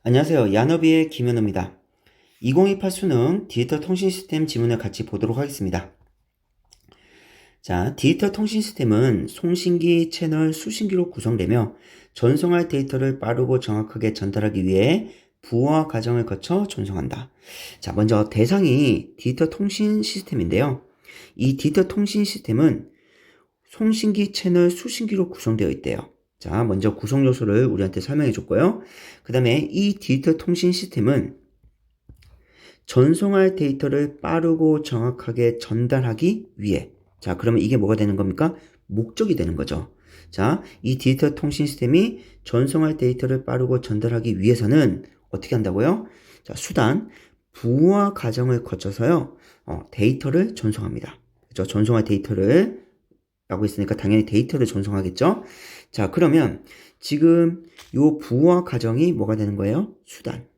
안녕하세요. 야너비의 김현우입니다. 2028 수능 디지털 통신 시스템 지문을 같이 보도록 하겠습니다. 자, 디지털 통신 시스템은 송신기, 채널, 수신기로 구성되며 전송할 데이터를 빠르고 정확하게 전달하기 위해 부호화 과정을 거쳐 전송한다. 자, 먼저 대상이 디지털 통신 시스템인데요. 이 디지털 통신 시스템은 송신기, 채널, 수신기로 구성되어 있대요. 자, 먼저 구성 요소를 우리한테 설명해 줬고요. 그 다음에 이 디지털 통신 시스템은 전송할 데이터를 빠르고 정확하게 전달하기 위해, 자, 그러면 이게 뭐가 되는 겁니까? 목적이 되는 거죠. 자, 이 디지털 통신 시스템이 전송할 데이터를 빠르고 전달하기 위해서는 어떻게 한다고요? 자, 수단, 부호화 과정을 거쳐서요, 데이터를 전송합니다. 그렇죠? 전송할 데이터를 라고 했으니까 당연히 데이터를 전송하겠죠. 자, 그러면 지금 요 부호화 과정이 뭐가 되는 거예요? 수단.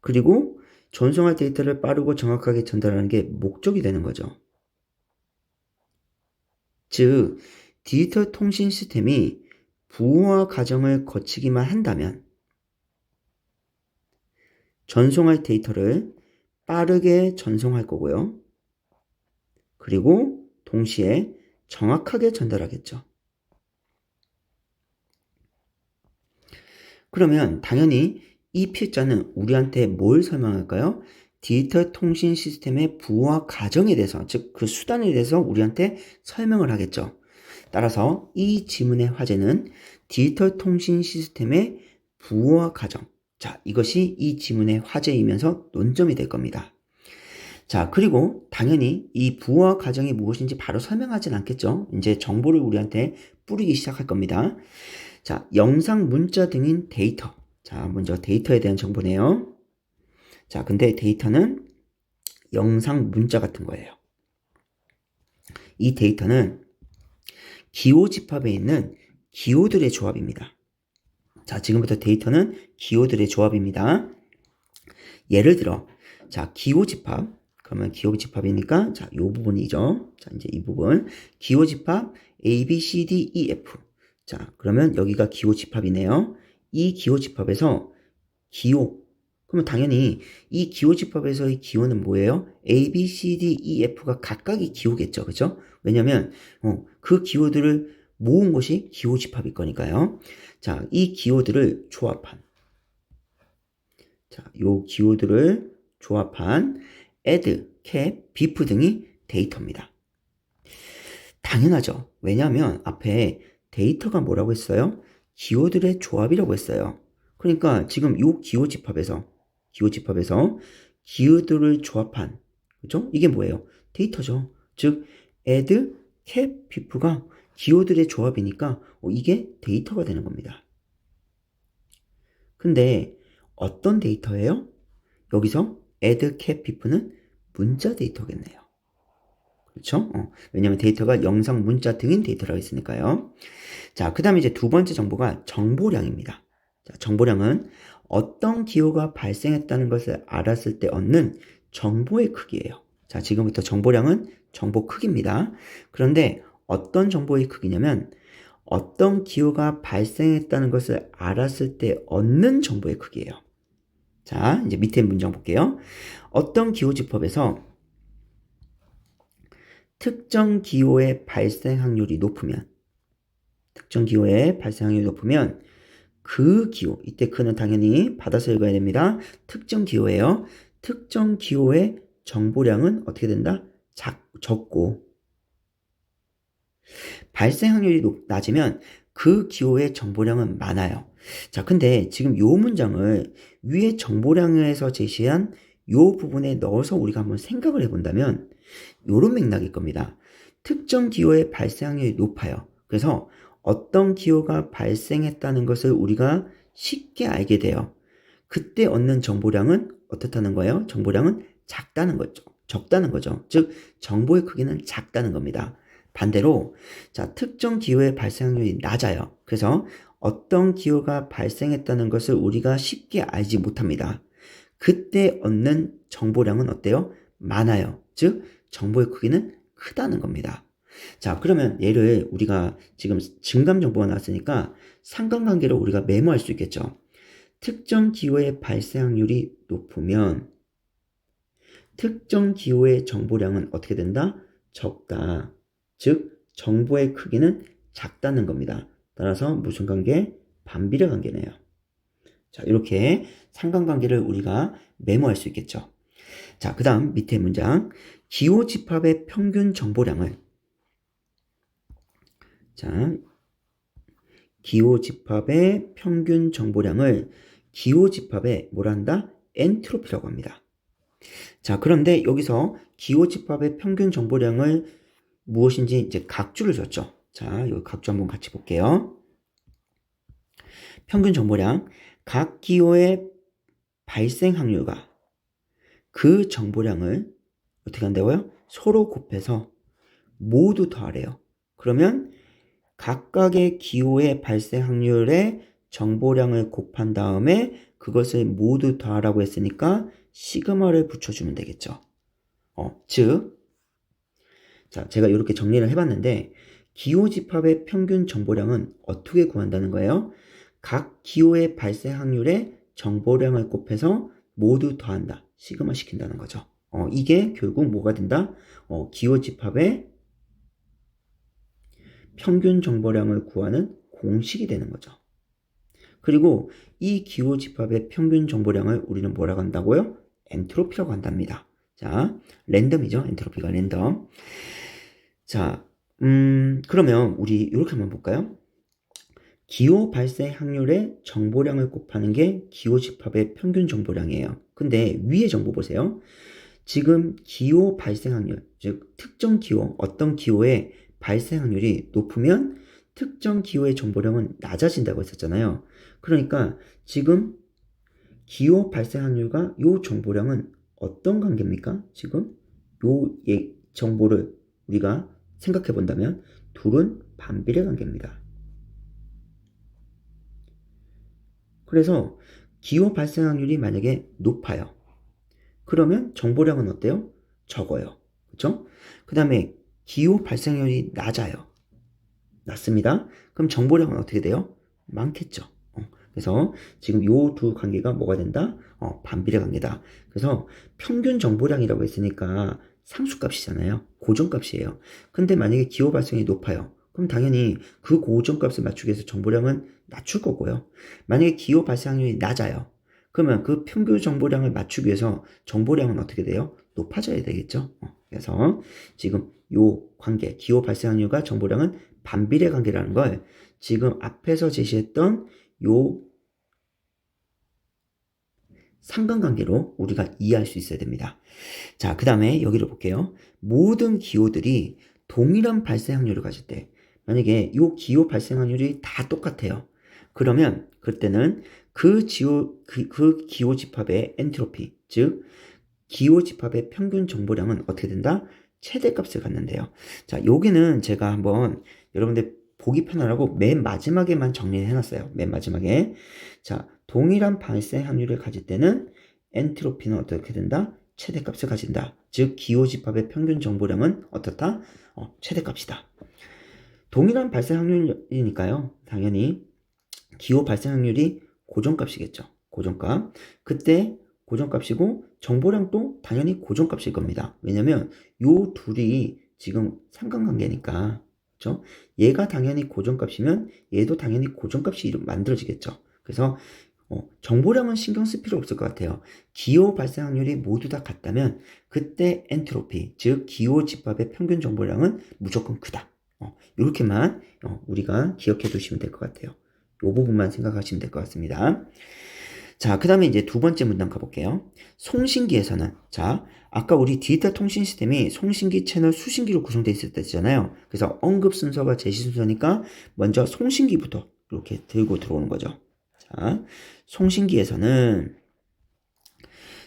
그리고 전송할 데이터를 빠르고 정확하게 전달하는 게 목적이 되는 거죠. 즉, 디지털 통신 시스템이 부호화 과정을 거치기만 한다면 전송할 데이터를 빠르게 전송할 거고요. 그리고 동시에 정확하게 전달하겠죠. 그러면 당연히 이 필자는 우리한테 뭘 설명할까요? 디지털 통신 시스템의 부호화 과정에 대해서, 즉 그 수단에 대해서 우리한테 설명을 하겠죠. 따라서 이 지문의 화제는 디지털 통신 시스템의 부호화 과정. 자, 이것이 이 지문의 화제이면서 논점이 될 겁니다. 자, 그리고 당연히 이 부호화 과정이 무엇인지 바로 설명하진 않겠죠. 이제 정보를 우리한테 뿌리기 시작할 겁니다. 자, 영상, 문자 등인 데이터. 자, 먼저 데이터에 대한 정보네요. 자, 근데 데이터는 영상, 문자 같은 거예요. 이 데이터는 기호 집합에 있는 기호들의 조합입니다. 자, 지금부터 데이터는 기호들의 조합입니다. 예를 들어, 자, 기호 집합. 그러면 기호 집합이니까, 자, 요 부분이죠. 자, 이제 이 부분. 기호 집합 A, B, C, D, E, F. 자, 그러면 여기가 기호 집합이네요. 이 기호 집합에서 기호. 그러면 당연히 이 기호 집합에서의 기호는 뭐예요? A, B, C, D, E, F가 각각이 기호겠죠. 그죠? 왜냐면, 그 기호들을 모은 것이 기호 집합일 거니까요. 자, 이 기호들을 조합한. 자, 요 기호들을 조합한 add, cap, bif 등이 데이터입니다. 당연하죠. 왜냐하면 앞에 데이터가 뭐라고 했어요? 기호들의 조합이라고 했어요. 그러니까 지금 요 기호 집합에서 기호들을 조합한, 그죠? 이게 뭐예요? 데이터죠. 즉 add, cap, bif가 기호들의 조합이니까 이게 데이터가 되는 겁니다. 근데 어떤 데이터예요? 여기서 add, cap, bif는 문자 데이터겠네요. 그렇죠? 왜냐면 데이터가 영상, 문자 등인 데이터라고 했으니까요. 자, 그 다음에 이제 두 번째 정보가 정보량입니다. 자, 정보량은 어떤 기호가 발생했다는 것을 알았을 때 얻는 정보의 크기예요. 자, 지금부터 정보량은 정보 크기입니다. 그런데 어떤 정보의 크기냐면 어떤 기호가 발생했다는 것을 알았을 때 얻는 정보의 크기예요. 자, 이제 밑에 문장 볼게요. 어떤 기호 집합에서 특정 기호의 발생 확률이 높으면 그 기호, 이때 그는 당연히 받아서 읽어야 됩니다. 특정 기호예요. 특정 기호의 정보량은 어떻게 된다? 적고 발생 확률이 낮으면 그 기호의 정보량은 많아요. 자, 근데 지금 요 문장을 위에 정보량에서 제시한 요 부분에 넣어서 우리가 한번 생각을 해본다면 요런 맥락일 겁니다. 특정 기호의 발생 확률이 높아요. 그래서 어떤 기호가 발생했다는 것을 우리가 쉽게 알게 돼요. 그때 얻는 정보량은 어떻다는 거예요? 정보량은 적다는 거죠. 즉 정보의 크기는 작다는 겁니다. 반대로 자, 특정 기호의 발생 확률이 낮아요. 그래서 어떤 기호가 발생했다는 것을 우리가 쉽게 알지 못합니다. 그때 얻는 정보량은 어때요? 많아요. 즉 정보의 크기는 크다는 겁니다. 자, 그러면 얘를 우리가 지금 증감 정보가 나왔으니까 상관관계를 우리가 메모할 수 있겠죠. 특정 기호의 발생 확률이 높으면 특정 기호의 정보량은 어떻게 된다? 적다. 즉 정보의 크기는 작다는 겁니다. 따라서 무슨 관계? 반비례 관계네요. 자, 이렇게 상관관계를 우리가 메모할 수 있겠죠. 자, 그 다음 밑에 문장. 기호 집합의 평균 정보량을 자, 기호 집합의 평균 정보량을 기호 집합의 뭐라 한다? 엔트로피라고 합니다. 자, 그런데 여기서 기호 집합의 평균 정보량을 무엇인지 이제 각주를 줬죠. 자, 여기 각주 한번 같이 볼게요. 평균 정보량, 각 기호의 발생 확률과 그 정보량을 어떻게 한다고요? 서로 곱해서 모두 더하래요. 그러면 각각의 기호의 발생 확률의 정보량을 곱한 다음에 그것을 모두 더하라고 했으니까 시그마를 붙여주면 되겠죠. 즉, 자, 제가 이렇게 정리를 해봤는데 기호 집합의 평균 정보량은 어떻게 구한다는 거예요? 각 기호의 발생 확률의 정보량을 곱해서 모두 더한다. 시그마 시킨다는 거죠. 이게 결국 뭐가 된다? 기호 집합의 평균 정보량을 구하는 공식이 되는 거죠. 그리고 이 기호 집합의 평균 정보량을 우리는 뭐라고 한다고요? 엔트로피라고 한답니다. 자, 랜덤이죠. 엔트로피가 랜덤. 자, 그러면 우리 이렇게 한번 볼까요? 기호 발생 확률의 정보량을 곱하는 게 기호 집합의 평균 정보량이에요. 근데 위에 정보 보세요. 지금 기호 발생 확률, 즉 특정 기호, 어떤 기호의 발생 확률이 높으면 특정 기호의 정보량은 낮아진다고 했었잖아요. 그러니까 지금 기호 발생 확률과 요 정보량은 어떤 관계입니까? 지금 요 정보를 우리가 생각해 본다면 둘은 반비례 관계입니다. 그래서 기호 발생 확률이 만약에 높아요. 그러면 정보량은 어때요? 적어요. 그렇죠? 그 다음에 기호 발생률이 낮아요. 낮습니다. 그럼 정보량은 어떻게 돼요? 많겠죠. 그래서 지금 요 두 관계가 뭐가 된다? 반비례 관계다. 그래서 평균 정보량이라고 했으니까 상수값이잖아요. 고정값이에요. 근데 만약에 기호 발생이 높아요. 그럼 당연히 그 고정값을 맞추기 위해서 정보량은 낮출 거고요. 만약에 기호 발생 확률이 낮아요. 그러면 그 평균 정보량을 맞추기 위해서 정보량은 어떻게 돼요? 높아져야 되겠죠. 그래서 지금 요 관계, 기호 발생 확률과 정보량은 반비례 관계라는 걸 지금 앞에서 제시했던 요 상관관계로 우리가 이해할 수 있어야 됩니다. 자, 그 다음에 여기를 볼게요. 모든 기호들이 동일한 발생 확률을 가질 때 만약에 이 기호 발생 확률이 다 똑같아요. 그러면 그때는 그 기호 집합의 엔트로피, 즉 기호 집합의 평균 정보량은 어떻게 된다? 최대값을 갖는데요. 자, 여기는 제가 한번 여러분들 보기 편하라고 맨 마지막에만 정리를 해놨어요. 맨 마지막에. 자, 동일한 발생 확률을 가질 때는 엔트로피는 어떻게 된다? 최대값을 가진다. 즉 기호 집합의 평균 정보량은 어떻다? 최대값이다. 동일한 발생 확률이니까요. 당연히 기호 발생 확률이 고정값이겠죠. 고정값. 그때 고정값이고 정보량도 당연히 고정값일 겁니다. 왜냐면 요 둘이 지금 상관관계니까. 그렇죠? 얘가 당연히 고정값이면 얘도 당연히 고정값이 만들어지겠죠. 그래서 정보량은 신경 쓸 필요 없을 것 같아요. 기호 발생 확률이 모두 다 같다면 그때 엔트로피, 즉 기호 집합의 평균 정보량은 무조건 크다. 이렇게만 우리가 기억해 두시면 될 것 같아요. 이 부분만 생각하시면 될 것 같습니다. 자, 그 다음에 이제 두 번째 문단 가볼게요. 송신기에서는, 자, 아까 우리 디지털 통신 시스템이 송신기, 채널, 수신기로 구성되어 있을 때잖아요. 그래서 언급 순서가 제시 순서니까 먼저 송신기부터 이렇게 들고 들어오는 거죠. 자, 송신기에서는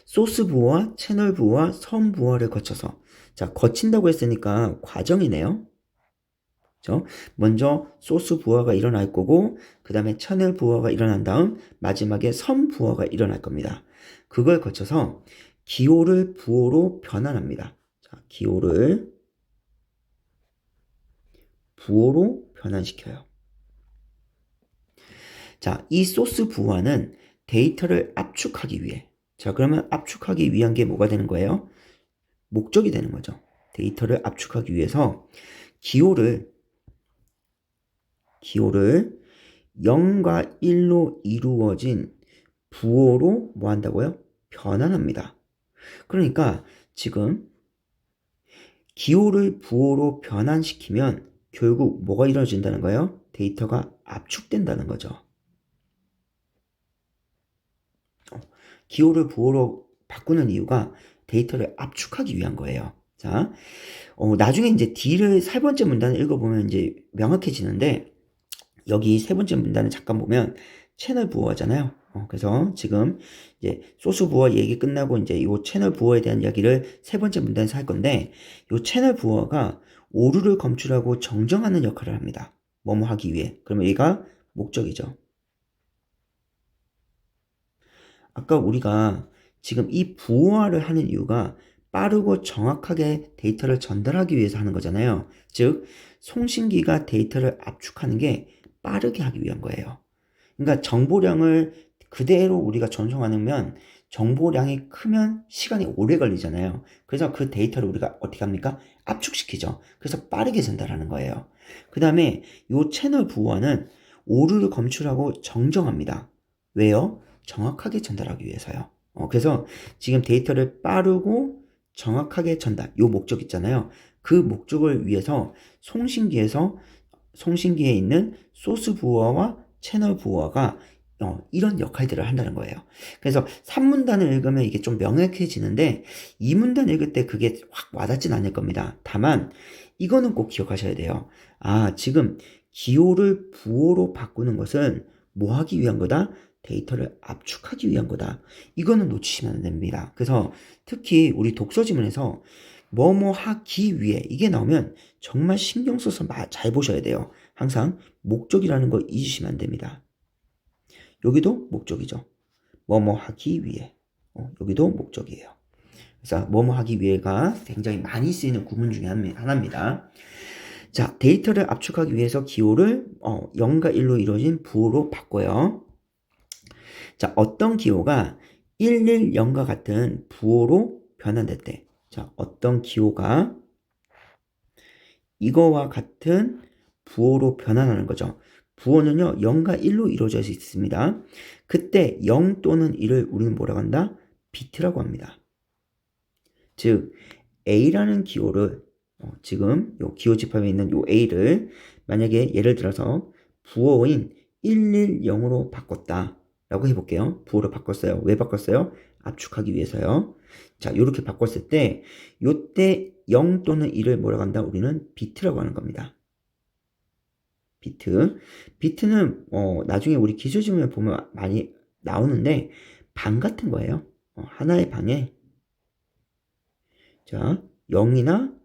소스 부호와 채널 부호와 선 부호를 거쳐서, 자, 거친다고 했으니까 과정이네요. 그렇죠? 먼저 소스 부호가 일어날 거고 그 다음에 채널 부호가 일어난 다음 마지막에 선 부호가 일어날 겁니다. 그걸 거쳐서 기호를 부호로 변환합니다. 자, 기호를 부호로 변환시켜요. 자, 이 소스 부호와는 데이터를 압축하기 위해. 자, 그러면 압축하기 위한 게 뭐가 되는 거예요? 목적이 되는 거죠. 데이터를 압축하기 위해서 기호를 0과 1로 이루어진 부호로 뭐 한다고요? 변환합니다. 그러니까 지금 기호를 부호로 변환시키면 결국 뭐가 이루어진다는 거예요? 데이터가 압축된다는 거죠. 기호를 부호로 바꾸는 이유가 데이터를 압축하기 위한 거예요. 자, 나중에 이제 D를 세 번째 문단을 읽어보면 이제 명확해지는데, 여기 세 번째 문단을 잠깐 보면 채널 부호잖아요. 그래서 지금 이제 소스 부호 얘기 끝나고 이제 이 채널 부호에 대한 이야기를 세 번째 문단에서 할 건데, 이 채널 부호가 오류를 검출하고 정정하는 역할을 합니다. 뭐뭐 하기 위해. 그러면 얘가 목적이죠. 아까 우리가 지금 이 부호화를 하는 이유가 빠르고 정확하게 데이터를 전달하기 위해서 하는 거잖아요. 즉, 송신기가 데이터를 압축하는 게 빠르게 하기 위한 거예요. 그러니까 정보량을 그대로 우리가 전송하면 정보량이 크면 시간이 오래 걸리잖아요. 그래서 그 데이터를 우리가 어떻게 합니까? 압축시키죠. 그래서 빠르게 전달하는 거예요. 그 다음에 이 채널 부호화는 오류를 검출하고 정정합니다. 왜요? 정확하게 전달하기 위해서요. 그래서 지금 데이터를 빠르고 정확하게 전달, 요 목적 있잖아요. 그 목적을 위해서 송신기에 있는 소스 부호와 채널 부호가 이런 역할들을 한다는 거예요. 그래서 3문단을 읽으면 이게 좀 명확해지는데 2문단 읽을 때 그게 확 와닿진 않을 겁니다. 다만 이거는 꼭 기억하셔야 돼요. 아, 지금 기호를 부호로 바꾸는 것은 뭐 하기 위한 거다? 데이터를 압축하기 위한 거다. 이거는 놓치시면 안 됩니다. 그래서 특히 우리 독서 지문에서 뭐뭐 하기 위해 이게 나오면 정말 신경 써서 잘 보셔야 돼요. 항상 목적이라는 거 잊으시면 안 됩니다. 여기도 목적이죠. 뭐뭐 하기 위해. 여기도 목적이에요. 그래서 뭐뭐 하기 위해가 굉장히 많이 쓰이는 구문 중에 하나입니다. 자, 데이터를 압축하기 위해서 기호를 0과 1로 이루어진 부호로 바꿔요. 자, 어떤 기호가 110과 같은 부호로 변환됐대. 자, 어떤 기호가 이거와 같은 부호로 변환하는 거죠. 부호는요, 0과 1로 이루어져 있습니다. 그때 0 또는 1을 우리는 뭐라고 한다? 비트라고 합니다. 즉, A라는 기호를, 지금 요 기호 집합에 있는 요 A를 만약에 예를 들어서 부호인 110으로 바꿨다. 라고 해볼게요. 부호로 바꿨어요. 왜 바꿨어요? 압축하기 위해서요. 자, 이렇게 바꿨을 때 요때 0 또는 1을 뭐라고 한다? 우리는 비트라고 하는 겁니다. 비트는 나중에 우리 기술지문에 보면 많이 나오는데 방 같은 거예요. 하나의 방에 자 0이나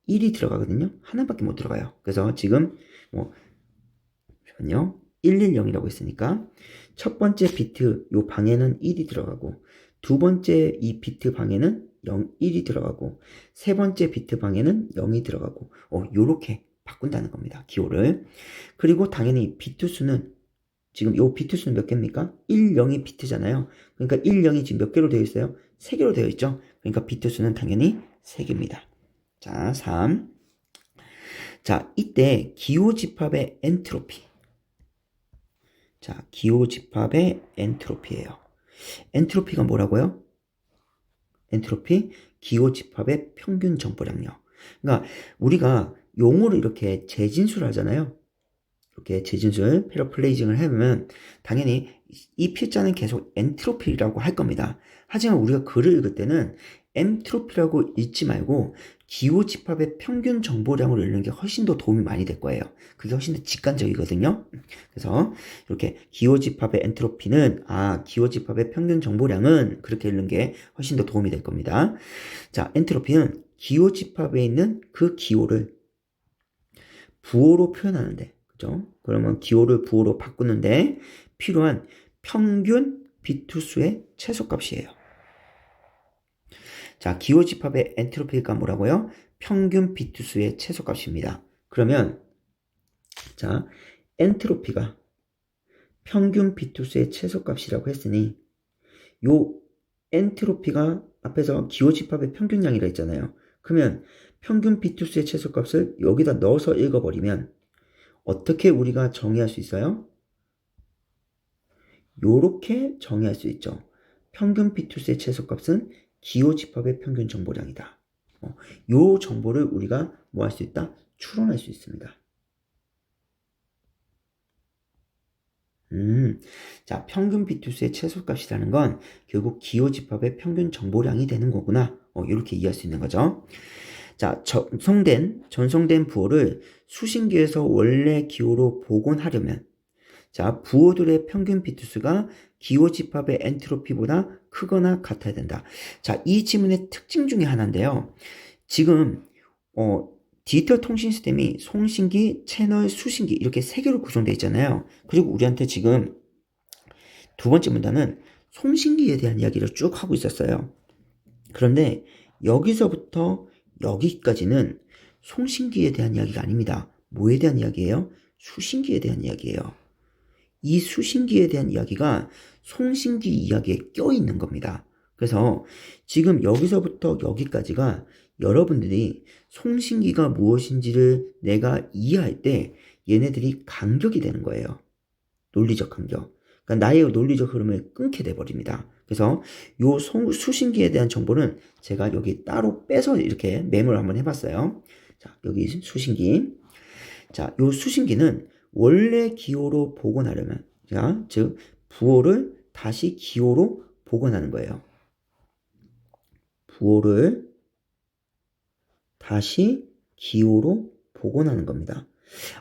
1이 들어가거든요. 하나밖에 못 들어가요. 그래서 지금 잠시만요. 110이라고 했으니까 첫 번째 비트 요 방에는 1이 들어가고 두 번째 이 비트 방에는 1이 들어가고 세 번째 비트 방에는 0이 들어가고 요렇게 바꾼다는 겁니다. 기호를. 그리고 당연히 비트 수는 지금 요 비트 수는 몇 개입니까? 1, 0이 비트잖아요. 그러니까 1, 0이 지금 몇 개로 되어 있어요? 3개로 되어 있죠. 그러니까 비트 수는 당연히 3개입니다. 자, 3. 자, 이때 기호 집합의 엔트로피. 자, 기호 집합의 엔트로피예요. 엔트로피가 뭐라고요? 엔트로피, 기호 집합의 평균 정보량요. 그러니까 우리가 용어를 이렇게 재진술 하잖아요. 이렇게 재진술, 패러플레이징을 해보면 당연히 이 필자는 계속 엔트로피라고 할 겁니다. 하지만 우리가 글을 읽을 때는 엔트로피라고 읽지 말고 기호 집합의 평균 정보량으로 읽는 게 훨씬 더 도움이 많이 될 거예요. 그게 훨씬 더 직관적이거든요. 그래서 이렇게 기호 집합의 엔트로피는 기호 집합의 평균 정보량은 그렇게 읽는 게 훨씬 더 도움이 될 겁니다. 자, 엔트로피는 기호 집합에 있는 그 기호를 부호로 표현하는데, 그죠? 그러면 기호를 부호로 바꾸는데 필요한 평균 비트 수의 최소값이에요. 자, 기호 집합의 엔트로피가 뭐라고요? 평균 비트 수의 최소값입니다. 그러면 자, 엔트로피가 평균 비투스의 최소값이라고 했으니 요 엔트로피가 앞에서 기호 집합의 평균량이라 했잖아요. 그러면 평균 비투스의 최소값을 여기다 넣어서 읽어버리면 어떻게 우리가 정의할 수 있어요? 요렇게 정의할 수 있죠. 평균 비투스의 최소값은 기호 집합의 평균 정보량이다. 요 정보를 우리가 뭐 할 수 있다? 추론할 수 있습니다. 자, 평균 비투스의 최소값이라는 건 결국 기호 집합의 평균 정보량이 되는 거구나. 이렇게 이해할 수 있는 거죠. 자, 전송된 부호를 수신기에서 원래 기호로 복원하려면 자, 부호들의 평균 비투스가 기호 집합의 엔트로피보다 크거나 같아야 된다. 자, 이 지문의 특징 중에 하나인데요. 지금 디지털 통신 시스템이 송신기, 채널, 수신기 이렇게 세 개로 구성되어 있잖아요. 그리고 우리한테 지금 두 번째 문단은 송신기에 대한 이야기를 쭉 하고 있었어요. 그런데 여기서부터 여기까지는 송신기에 대한 이야기가 아닙니다. 뭐에 대한 이야기예요? 수신기에 대한 이야기예요. 이 수신기에 대한 이야기가 송신기 이야기에 껴있는 겁니다. 그래서 지금 여기서부터 여기까지가 여러분들이 송신기가 무엇인지를 내가 이해할 때 얘네들이 간격이 되는 거예요. 논리적 간격. 그러니까 나의 논리적 흐름을 끊게 돼버립니다. 그래서 요 수신기에 대한 정보는 제가 여기 따로 빼서 이렇게 메모를 한번 해봤어요. 자, 여기 수신기. 자, 요 수신기는 원래 기호로 복원하려면, 자, 즉 부호를 다시 기호로 복원하는 거예요. 부호를 다시 기호로 복원하는 겁니다.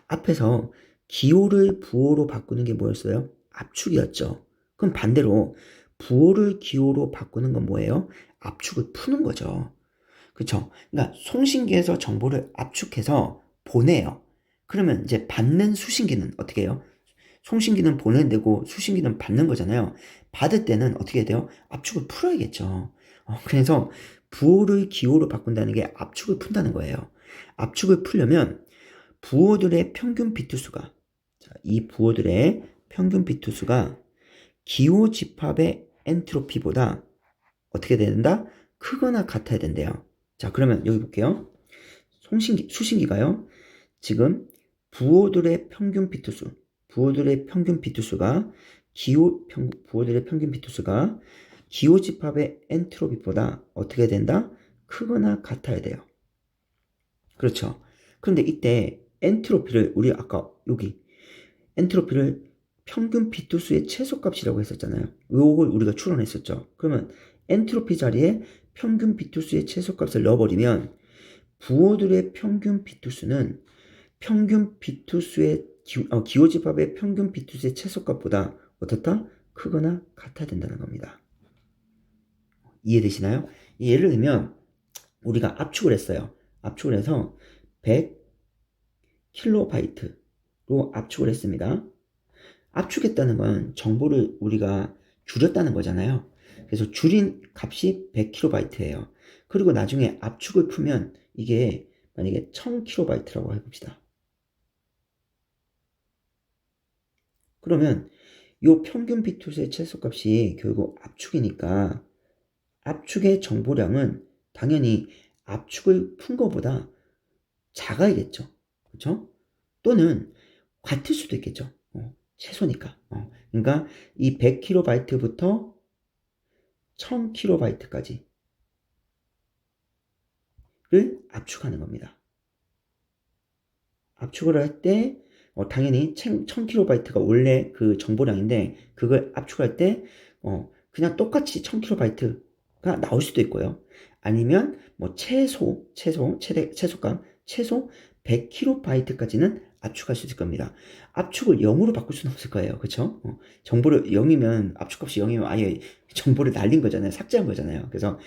앞에서 기호를 부호로 바꾸는 게 뭐였어요? 압축이었죠. 그럼 반대로 부호를 기호로 바꾸는 건 뭐예요? 압축을 푸는 거죠. 그쵸? 그러니까 송신기에서 정보를 압축해서 보내요. 그러면 이제 받는 수신기는 어떻게 해요? 송신기는 보내되고 수신기는 받는 거잖아요. 받을 때는 어떻게 돼요? 압축을 풀어야겠죠. 그래서 부호를 기호로 바꾼다는 게 압축을 푼다는 거예요. 압축을 풀려면 부호들의 평균 비투수가, 자, 이 부호들의 평균 비투수가 기호 집합의 엔트로피보다 어떻게 된다? 크거나 같아야 된대요. 자, 그러면 여기 볼게요. 수신기가요. 지금 부호들의 평균 비투수, 부호들의 평균 비투수가 기호 집합의 엔트로피보다 어떻게 된다? 크거나 같아야 돼요. 그렇죠. 그런데 이때 엔트로피를 우리 아까 여기 엔트로피를 평균 비투수의 최소값이라고 했었잖아요. 요걸 우리가 추론했었죠. 그러면 엔트로피 자리에 평균 비투수의 최소값을 넣어버리면 부호들의 평균 비투수는 평균 비투수의 기호 집합의 평균 비투수의 최소값보다 어떻다? 크거나 같아야 된다는 겁니다. 이해되시나요? 예를 들면 우리가 압축을 했어요. 압축을 해서 100kB로 압축을 했습니다. 압축했다는 건 정보를 우리가 줄였다는 거잖아요. 그래서 줄인 값이 100kB예요. 그리고 나중에 압축을 풀면 이게 만약에 1000kB라고 해봅시다. 그러면 이 평균 비투수의 최소값이 결국 압축이니까 압축의 정보량은 당연히 압축을 푼 것보다 작아야겠죠. 그렇죠? 또는 같을 수도 있겠죠. 최소니까. 그러니까 이 100kB부터 1000kB까지를 압축하는 겁니다. 압축을 할 때 당연히 1000kB가 원래 그 정보량인데 그걸 압축할 때 그냥 똑같이 1000kB가 나올 수도 있고요. 아니면 뭐 최소 100kB까지는 압축할 수 있을 겁니다. 압축을 0으로 바꿀 수는 없을 거예요. 그쵸? 정보를 0이면, 압축값이 0이면 아예 정보를 날린 거잖아요. 삭제한 거잖아요. 그래서,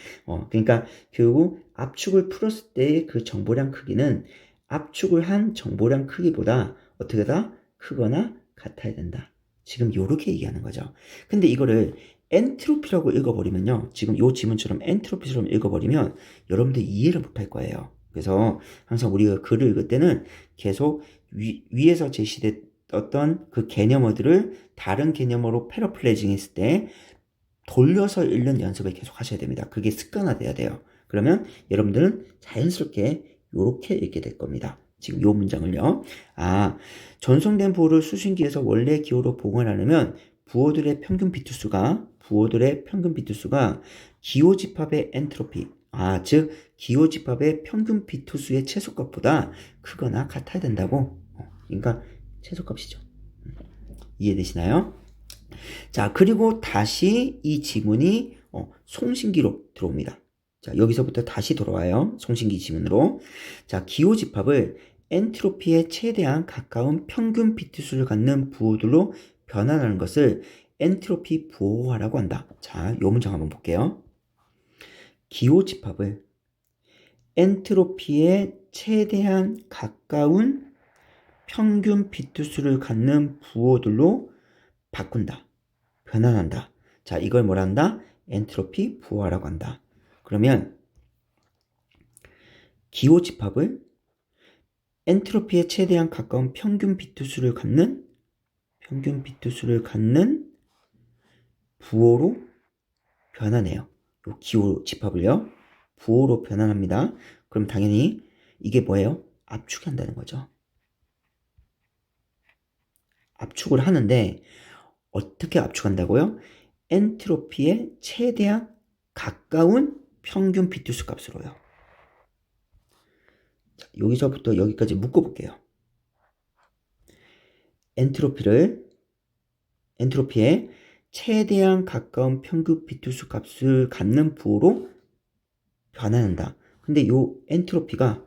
그러니까 결국 압축을 풀었을 때의 그 정보량 크기는 압축을 한 정보량 크기보다 어떻게다 크거나 같아야 된다. 지금 요렇게 얘기하는 거죠. 근데 이거를 엔트로피라고 읽어버리면요. 지금 요 지문처럼 엔트로피처럼 읽어버리면 여러분들 이해를 못할 거예요. 그래서 항상 우리가 글을 읽을 때는 계속 위에서 제시됐던 어떤 그 개념어들을 다른 개념어로 패러플레이징 했을 때 돌려서 읽는 연습을 계속 하셔야 됩니다. 그게 습관화돼야 돼요. 그러면 여러분들은 자연스럽게 이렇게 읽게 될 겁니다. 지금 이 문장을요. 전송된 부호를 수신기에서 원래 기호로 보관하려면 부호들의 평균 비트수가 기호 집합의 엔트로피, 즉 기호 집합의 평균 비트수의 최소값보다 크거나 같아야 된다고. 그러니까 최소값이죠. 이해되시나요? 자, 그리고 다시 이 지문이 송신기로 들어옵니다. 자, 여기서부터 다시 돌아와요. 송신기 지문으로. 자, 기호 집합을 엔트로피에 최대한 가까운 평균 비트수를 갖는 부호들로 변환하는 것을 엔트로피 부호화라고 한다. 자, 요 문장 한번 볼게요. 기호 집합을 엔트로피에 최대한 가까운 평균 비트수를 갖는 부호들로 바꾼다. 변환한다. 자, 이걸 뭐라 한다? 엔트로피 부호화라고 한다. 그러면 기호 집합을 엔트로피에 최대한 가까운 평균 비트수를 갖는 부호로 변환해요. 요 기호 집합을요. 부호로 변환합니다. 그럼 당연히 이게 뭐예요? 압축이 한다는 거죠. 압축을 하는데 어떻게 압축한다고요? 엔트로피에 최대한 가까운 평균 비트수 값으로요. 자, 여기서부터 여기까지 묶어볼게요. 엔트로피에 최대한 가까운 평균 비트수 값을 갖는 부호로 변환한다. 근데 요 엔트로피가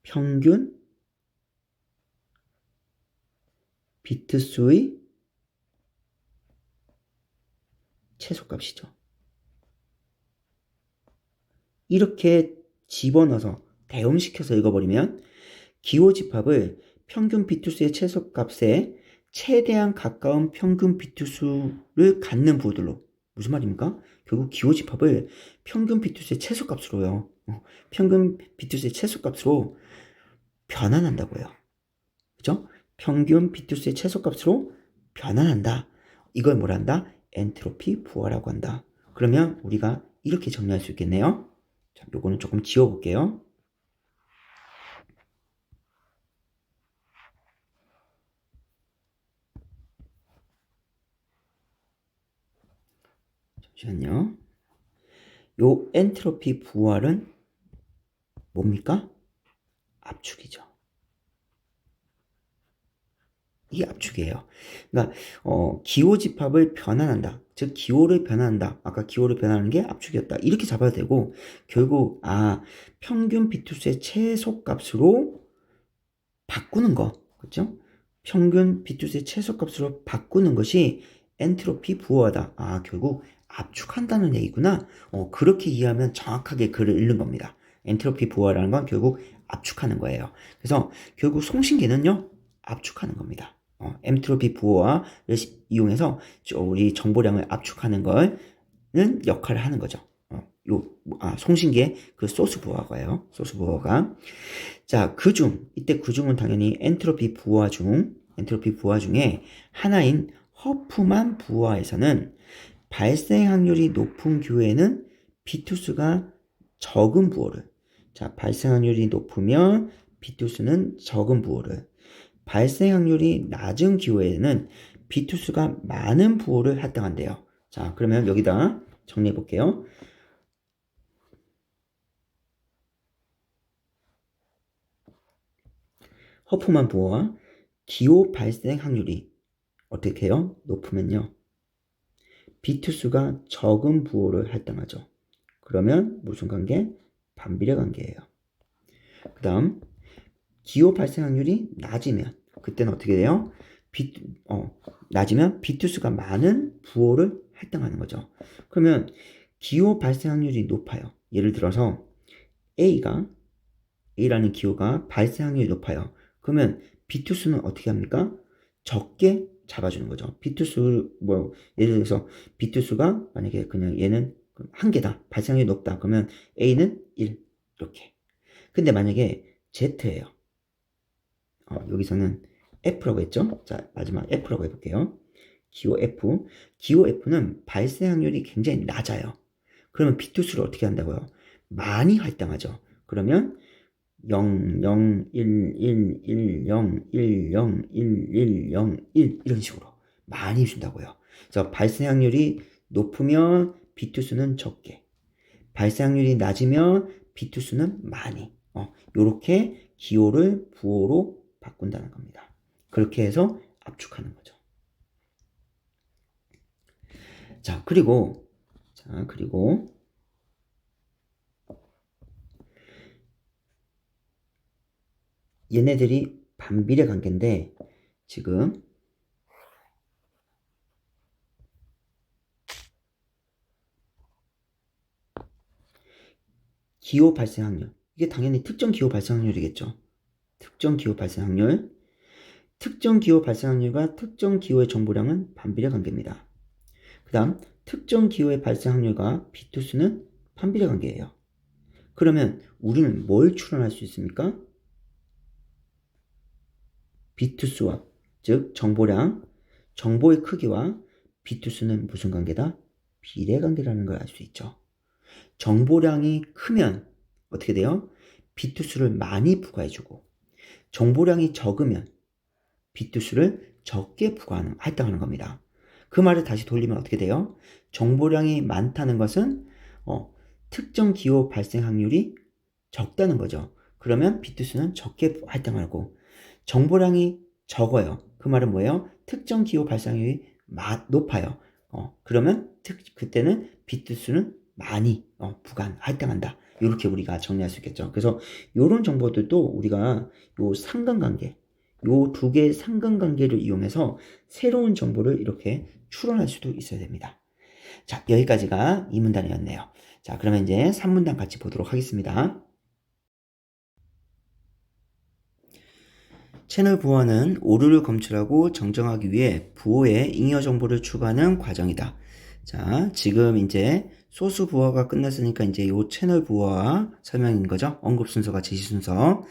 평균 비트수의 최소값이죠. 이렇게 집어넣어서 대응시켜서 읽어버리면 기호 집합을 평균 비트수의 최소값에 최대한 가까운 평균 비트수를 갖는 부호들로, 무슨 말입니까? 결국 기호 집합을 평균 비트수의 최소값으로요. 평균 비트수의 최소값으로 변환한다고요. 그죠? 평균 비트수의 최소값으로 변환한다. 이걸 뭐라 한다? 엔트로피 부호라고 한다. 그러면 우리가 이렇게 정리할 수 있겠네요. 자, 요거는 조금 지워볼게요. 잠시만요. 요 엔트로피 부호는 뭡니까? 압축이죠. 이게 압축이에요. 그러니까 기호 집합을 변환한다. 즉 기호를 변환한다. 아까 기호를 변환하는 게 압축이었다. 이렇게 잡아도 되고 결국 평균 비트수의 최소값으로 바꾸는 거. 그렇죠? 평균 비트수의 최소값으로 바꾸는 것이 엔트로피 부호하다. 결국 압축한다는 얘기구나. 그렇게 이해하면 정확하게 글을 읽는 겁니다. 엔트로피 부호라는 건 결국 압축하는 거예요. 그래서 결국 송신기는요. 압축하는 겁니다. 엔트로피 부호화를 이용해서 우리 정보량을 압축하는 거는 역할을 하는 거죠. 송신기의 그 소스 부호화가요. 소스 부호화가. 자, 이때 그중은 당연히 엔트로피 부호화 중에 하나인 허프만 부호화에서는 발생 확률이 높은 기호에는 비트수가 적은 부호를, 자, 발생 확률이 높으면 비트수는 적은 부호를, 발생 확률이 낮은 기호에는 비트수가 많은 부호를 할당한대요. 자, 그러면 여기다 정리해 볼게요. 허프만 부호와 기호 발생 확률이 어떻게 해요? 높으면요. 비트수가 적은 부호를 할당하죠. 그러면 무슨 관계? 반비례 관계예요. 그 다음 기호 발생 확률이 낮으면 그때는 어떻게 돼요? 낮으면 비트수가 많은 부호를 할당하는 거죠. 그러면 기호 발생 확률이 높아요. 예를 들어서 A라는 기호가 발생 확률이 높아요. 그러면 비트수는 어떻게 합니까? 적게 잡아주는 거죠. 비트수, 예를 들어서 비트수가 만약에 그냥 얘는 한 개다. 발생 확률이 높다. 그러면 A는 1. 이렇게. 근데 만약에 Z예요. 여기서는 F라고 했죠? 자, 마지막 F라고 해볼게요. 기호 F. 기호 F는 발생 확률이 굉장히 낮아요. 그러면 비투수를 어떻게 한다고요? 많이 할당하죠. 그러면 0, 0, 1, 1, 1, 0, 1, 0, 1, 1, 0, 1 이런 식으로 많이 준다고요. 그래서 발생 확률이 높으면 비투수는 적게, 발생 확률이 낮으면 비투수는 많이. 요렇게 기호를 부호로 바꾼다는 겁니다. 그렇게 해서 압축하는 거죠. 자, 그리고 얘네들이 반비례 관계인데 지금 기호 발생 확률, 이게 당연히 특정 기호 발생 확률이겠죠. 특정 기호 발생 확률, 특정 기호 발생 확률과 특정 기호의 정보량은 반비례 관계입니다. 그 다음 특정 기호의 발생 확률과 비투수는 반비례 관계예요. 그러면 우리는 뭘 추론할 수 있습니까? 비투수와, 즉 정보량, 정보의 크기와 비투수는 무슨 관계다? 비례 관계라는 걸 알 수 있죠. 정보량이 크면 어떻게 돼요? 비투수를 많이 부과해주고, 정보량이 적으면 비투수를 적게 할당하는 겁니다. 그 말을 다시 돌리면 어떻게 돼요? 정보량이 많다는 것은 특정 기호 발생 확률이 적다는 거죠. 그러면 비투수는 적게 할당하고, 정보량이 적어요. 그 말은 뭐예요? 특정 기호 발생 확률이 높아요. 그러면 그때는 비투수는 많이 할당한다. 이렇게 우리가 정리할 수 있겠죠. 그래서 이런 정보들도 우리가 요 상관관계, 요 두 개의 상관관계를 이용해서 새로운 정보를 이렇게 추론할 수도 있어야 됩니다. 자, 여기까지가 2문단이었네요. 자, 그러면 이제 3문단 같이 보도록 하겠습니다. 채널 부호는 오류를 검출하고 정정하기 위해 부호에 잉여 정보를 추가하는 과정이다. 자, 지금 이제 소스 부호가 끝났으니까 이제 요 채널 부호와 설명인 거죠. 언급 순서가 제시 순서.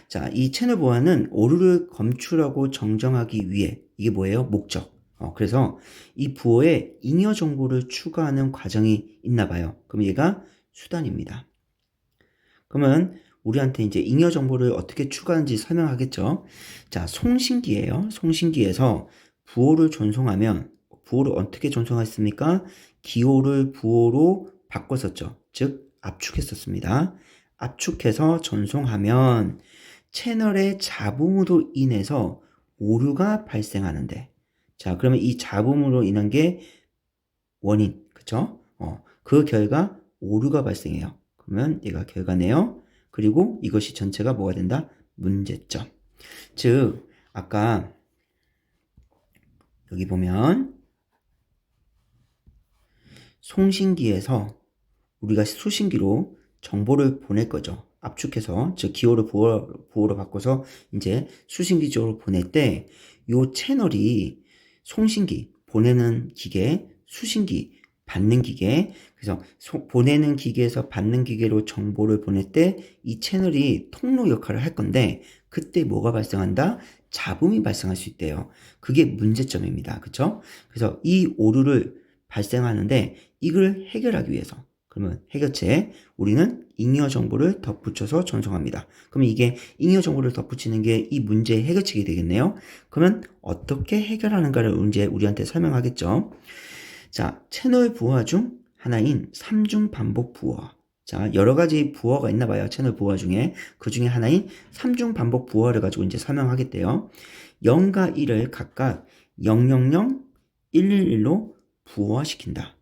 자, 이 채널 부호는 오류를 검출하고 정정하기 위해, 이게 뭐예요? 목적. 그래서 이 부호에 잉여 정보를 추가하는 과정이 있나 봐요. 그럼 얘가 수단입니다. 그러면 우리한테 이제 잉여 정보를 어떻게 추가하는지 설명하겠죠. 자, 송신기예요. 송신기에서 부호를 전송하면, 부호를 어떻게 전송했습니까? 기호를 부호로 바꿨었죠. 즉 압축했었습니다. 압축해서 전송하면 채널의 잡음으로 인해서 오류가 발생하는데, 자, 그러면 이 잡음으로 인한 게 원인, 그쵸? 그 결과 오류가 발생해요. 그러면 얘가 결과네요. 그리고 이것이 전체가 뭐가 된다? 문제점. 즉, 아까 여기 보면 송신기에서 우리가 수신기로 정보를 보낼 거죠. 압축해서, 즉 기호를 부호로 바꿔서 이제 수신기 쪽으로 보낼 때 이 채널이 송신기, 보내는 기계, 수신기, 받는 기계, 그래서 보내는 기계에서 받는 기계로 정보를 보낼 때 이 채널이 통로 역할을 할 건데 그때 뭐가 발생한다? 잡음이 발생할 수 있대요. 그게 문제점입니다. 그쵸? 그래서 이 오류를 발생하는데 이걸 해결하기 위해서, 그러면 해결책, 우리는 잉여 정보를 덧붙여서 전송합니다. 그러면 이게 잉여 정보를 덧붙이는 게 이 문제의 해결책이 되겠네요. 그러면 어떻게 해결하는가를 이제 우리한테 설명하겠죠. 자, 채널 부호화 중 하나인 3중 반복 부호화. 자, 여러 가지 부호가 있나 봐요. 채널 부호화 중에. 그 중에 하나인 3중 반복 부호를 가지고 이제 설명하겠대요. 0과 1을 각각 000, 111로 부호화시킨다.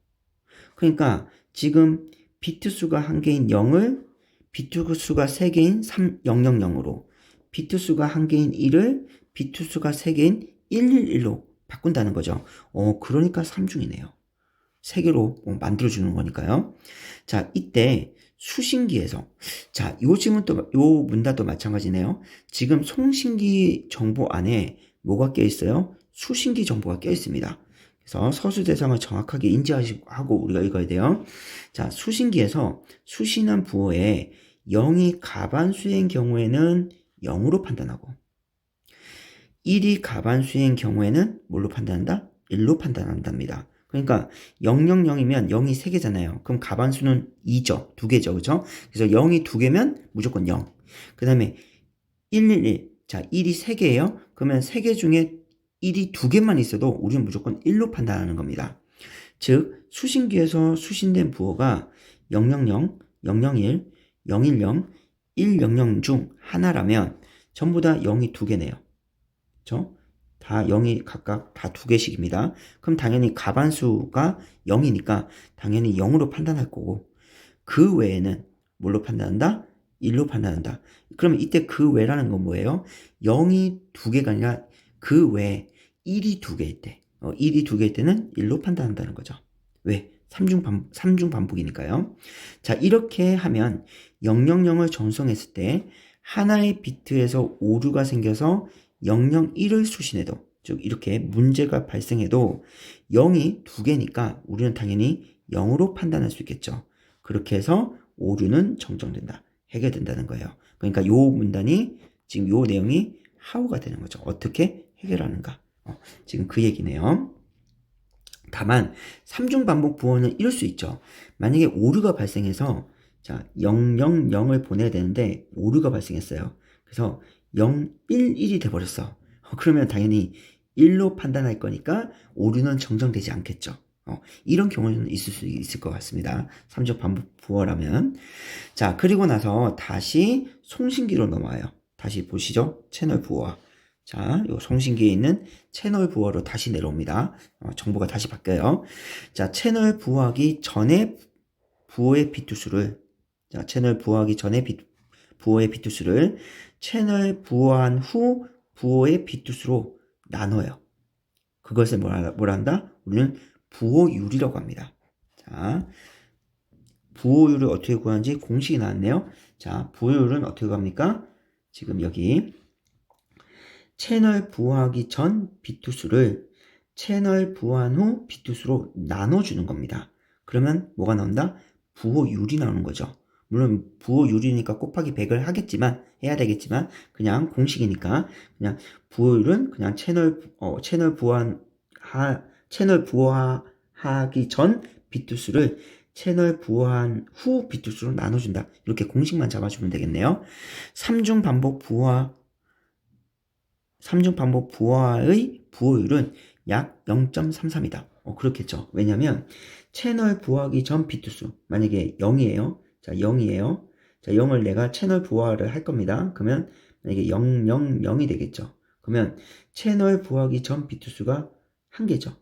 그러니까 지금 비트 수가 1개인 0을 비트 수가 3개인 000으로, 비트 수가 1개인 1을 비트 수가 3개인 111로 바꾼다는 거죠. 그러니까 3중이네요. 3개로 만들어주는 거니까요. 자, 이때 수신기에서, 자, 요 문단도 마찬가지네요. 지금 송신기 정보 안에 뭐가 껴있어요? 수신기 정보가 껴있습니다. 그래서 서술 대상을 정확하게 인지하고 우리가 읽어야 돼요. 자, 수신기에서 수신한 부호에 0이 가반수인 경우에는 0으로 판단하고, 1이 가반수인 경우에는 뭘로 판단한다? 1로 판단한답니다. 그러니까 000이면 0이 3개잖아요. 그럼 가반수는 2죠. 2개죠. 그죠? 그래서 0이 2개면 무조건 0. 그 다음에 111. 자, 1이 3개예요. 그러면 3개 중에 1이 2개만 있어도 우리는 무조건 1로 판단하는 겁니다. 즉, 수신기에서 수신된 부호가 000, 001, 010, 100 중 하나라면 전부 다 0이 2개네요. 그렇죠? 다 0이 각각 다 2개씩입니다. 그럼 당연히 가반수가 0이니까 당연히 0으로 판단할 거고, 그 외에는 뭘로 판단한다? 1로 판단한다. 그러면 이때 그 외라는 건 뭐예요? 0이 2개가 아니라 그 외에 1이 2개일 때, 1이 2개일 때는 1로 판단한다는 거죠. 왜? 3중 반복이니까요. 자, 이렇게 하면 000을 전송했을 때 하나의 비트에서 오류가 생겨서 001을 수신해도, 즉 이렇게 문제가 발생해도 0이 2개니까 우리는 당연히 0으로 판단할 수 있겠죠. 그렇게 해서 오류는 정정된다, 해결된다는 거예요. 그러니까 요 문단이 지금 요 내용이 how가 되는 거죠. 어떻게 해결하는가. 지금 그 얘기네요. 다만 3중 반복 부호는 이럴 수 있죠. 만약에 오류가 발생해서 자 000을 보내야 되는데 오류가 발생했어요. 그래서 011이 돼버렸어. 그러면 당연히 1로 판단할 거니까 오류는 정정되지 않겠죠. 이런 경우는 있을 수 있을 것 같습니다. 3중 반복 부호라면. 자, 그리고 나서 다시 송신기로 넘어와요. 다시 보시죠. 채널 부호와. 자, 요 송신기에 있는 채널 부호로 다시 내려옵니다. 정보가 다시 바뀌어요. 자, 채널 부호하기 전에 부호의 비트수를, 자, 채널 부호하기 전에 부호의 비트수를 채널 부호한 후 부호의 비트수로 나눠요. 그것을 뭐라 한다? 우리는 부호율이라고 합니다. 자, 부호율을 어떻게 구하는지 공식이 나왔네요. 자, 부호율은 어떻게 구합니까? 지금 여기 채널 부호하기 전 비트수를 채널 부호한 후 비트수로 나눠주는 겁니다. 그러면 뭐가 나온다? 부호율이 나오는 거죠. 물론 부호율이니까 곱하기 100을 하겠지만, 해야 되겠지만 그냥 공식이니까 그냥 부호율은 그냥 채널 부호하기 전 비트수를 채널 부호한 후 비트수로 나눠준다. 이렇게 공식만 잡아주면 되겠네요. 3중 반복 부호의 부호율은 약 0.33이다. 그렇겠죠. 왜냐면 채널 부호하기 전 비트수, 만약에 0이에요. 자, 0이에요. 자, 0을 내가 채널 부호를 할 겁니다. 그러면 만약에 000이 되겠죠. 그러면 채널 부호하기 전 비트수가 1개죠.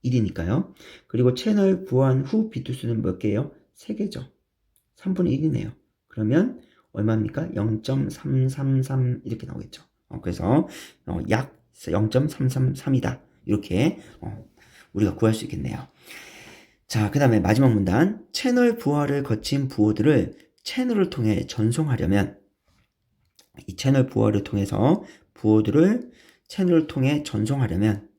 1이니까요. 그리고 채널 부호한 후 비트수는 몇 개예요? 3개죠. 3분의 1이네요. 그러면 얼마입니까? 0.333 이렇게 나오겠죠. 그래서 약 0.333이다. 이렇게 우리가 구할 수 있겠네요. 자, 그 다음에 마지막 문단. 채널 부호를 거친 부호들을 채널을 통해 전송하려면, 이 채널 부호를 통해서 부호들을 채널을 통해 전송하려면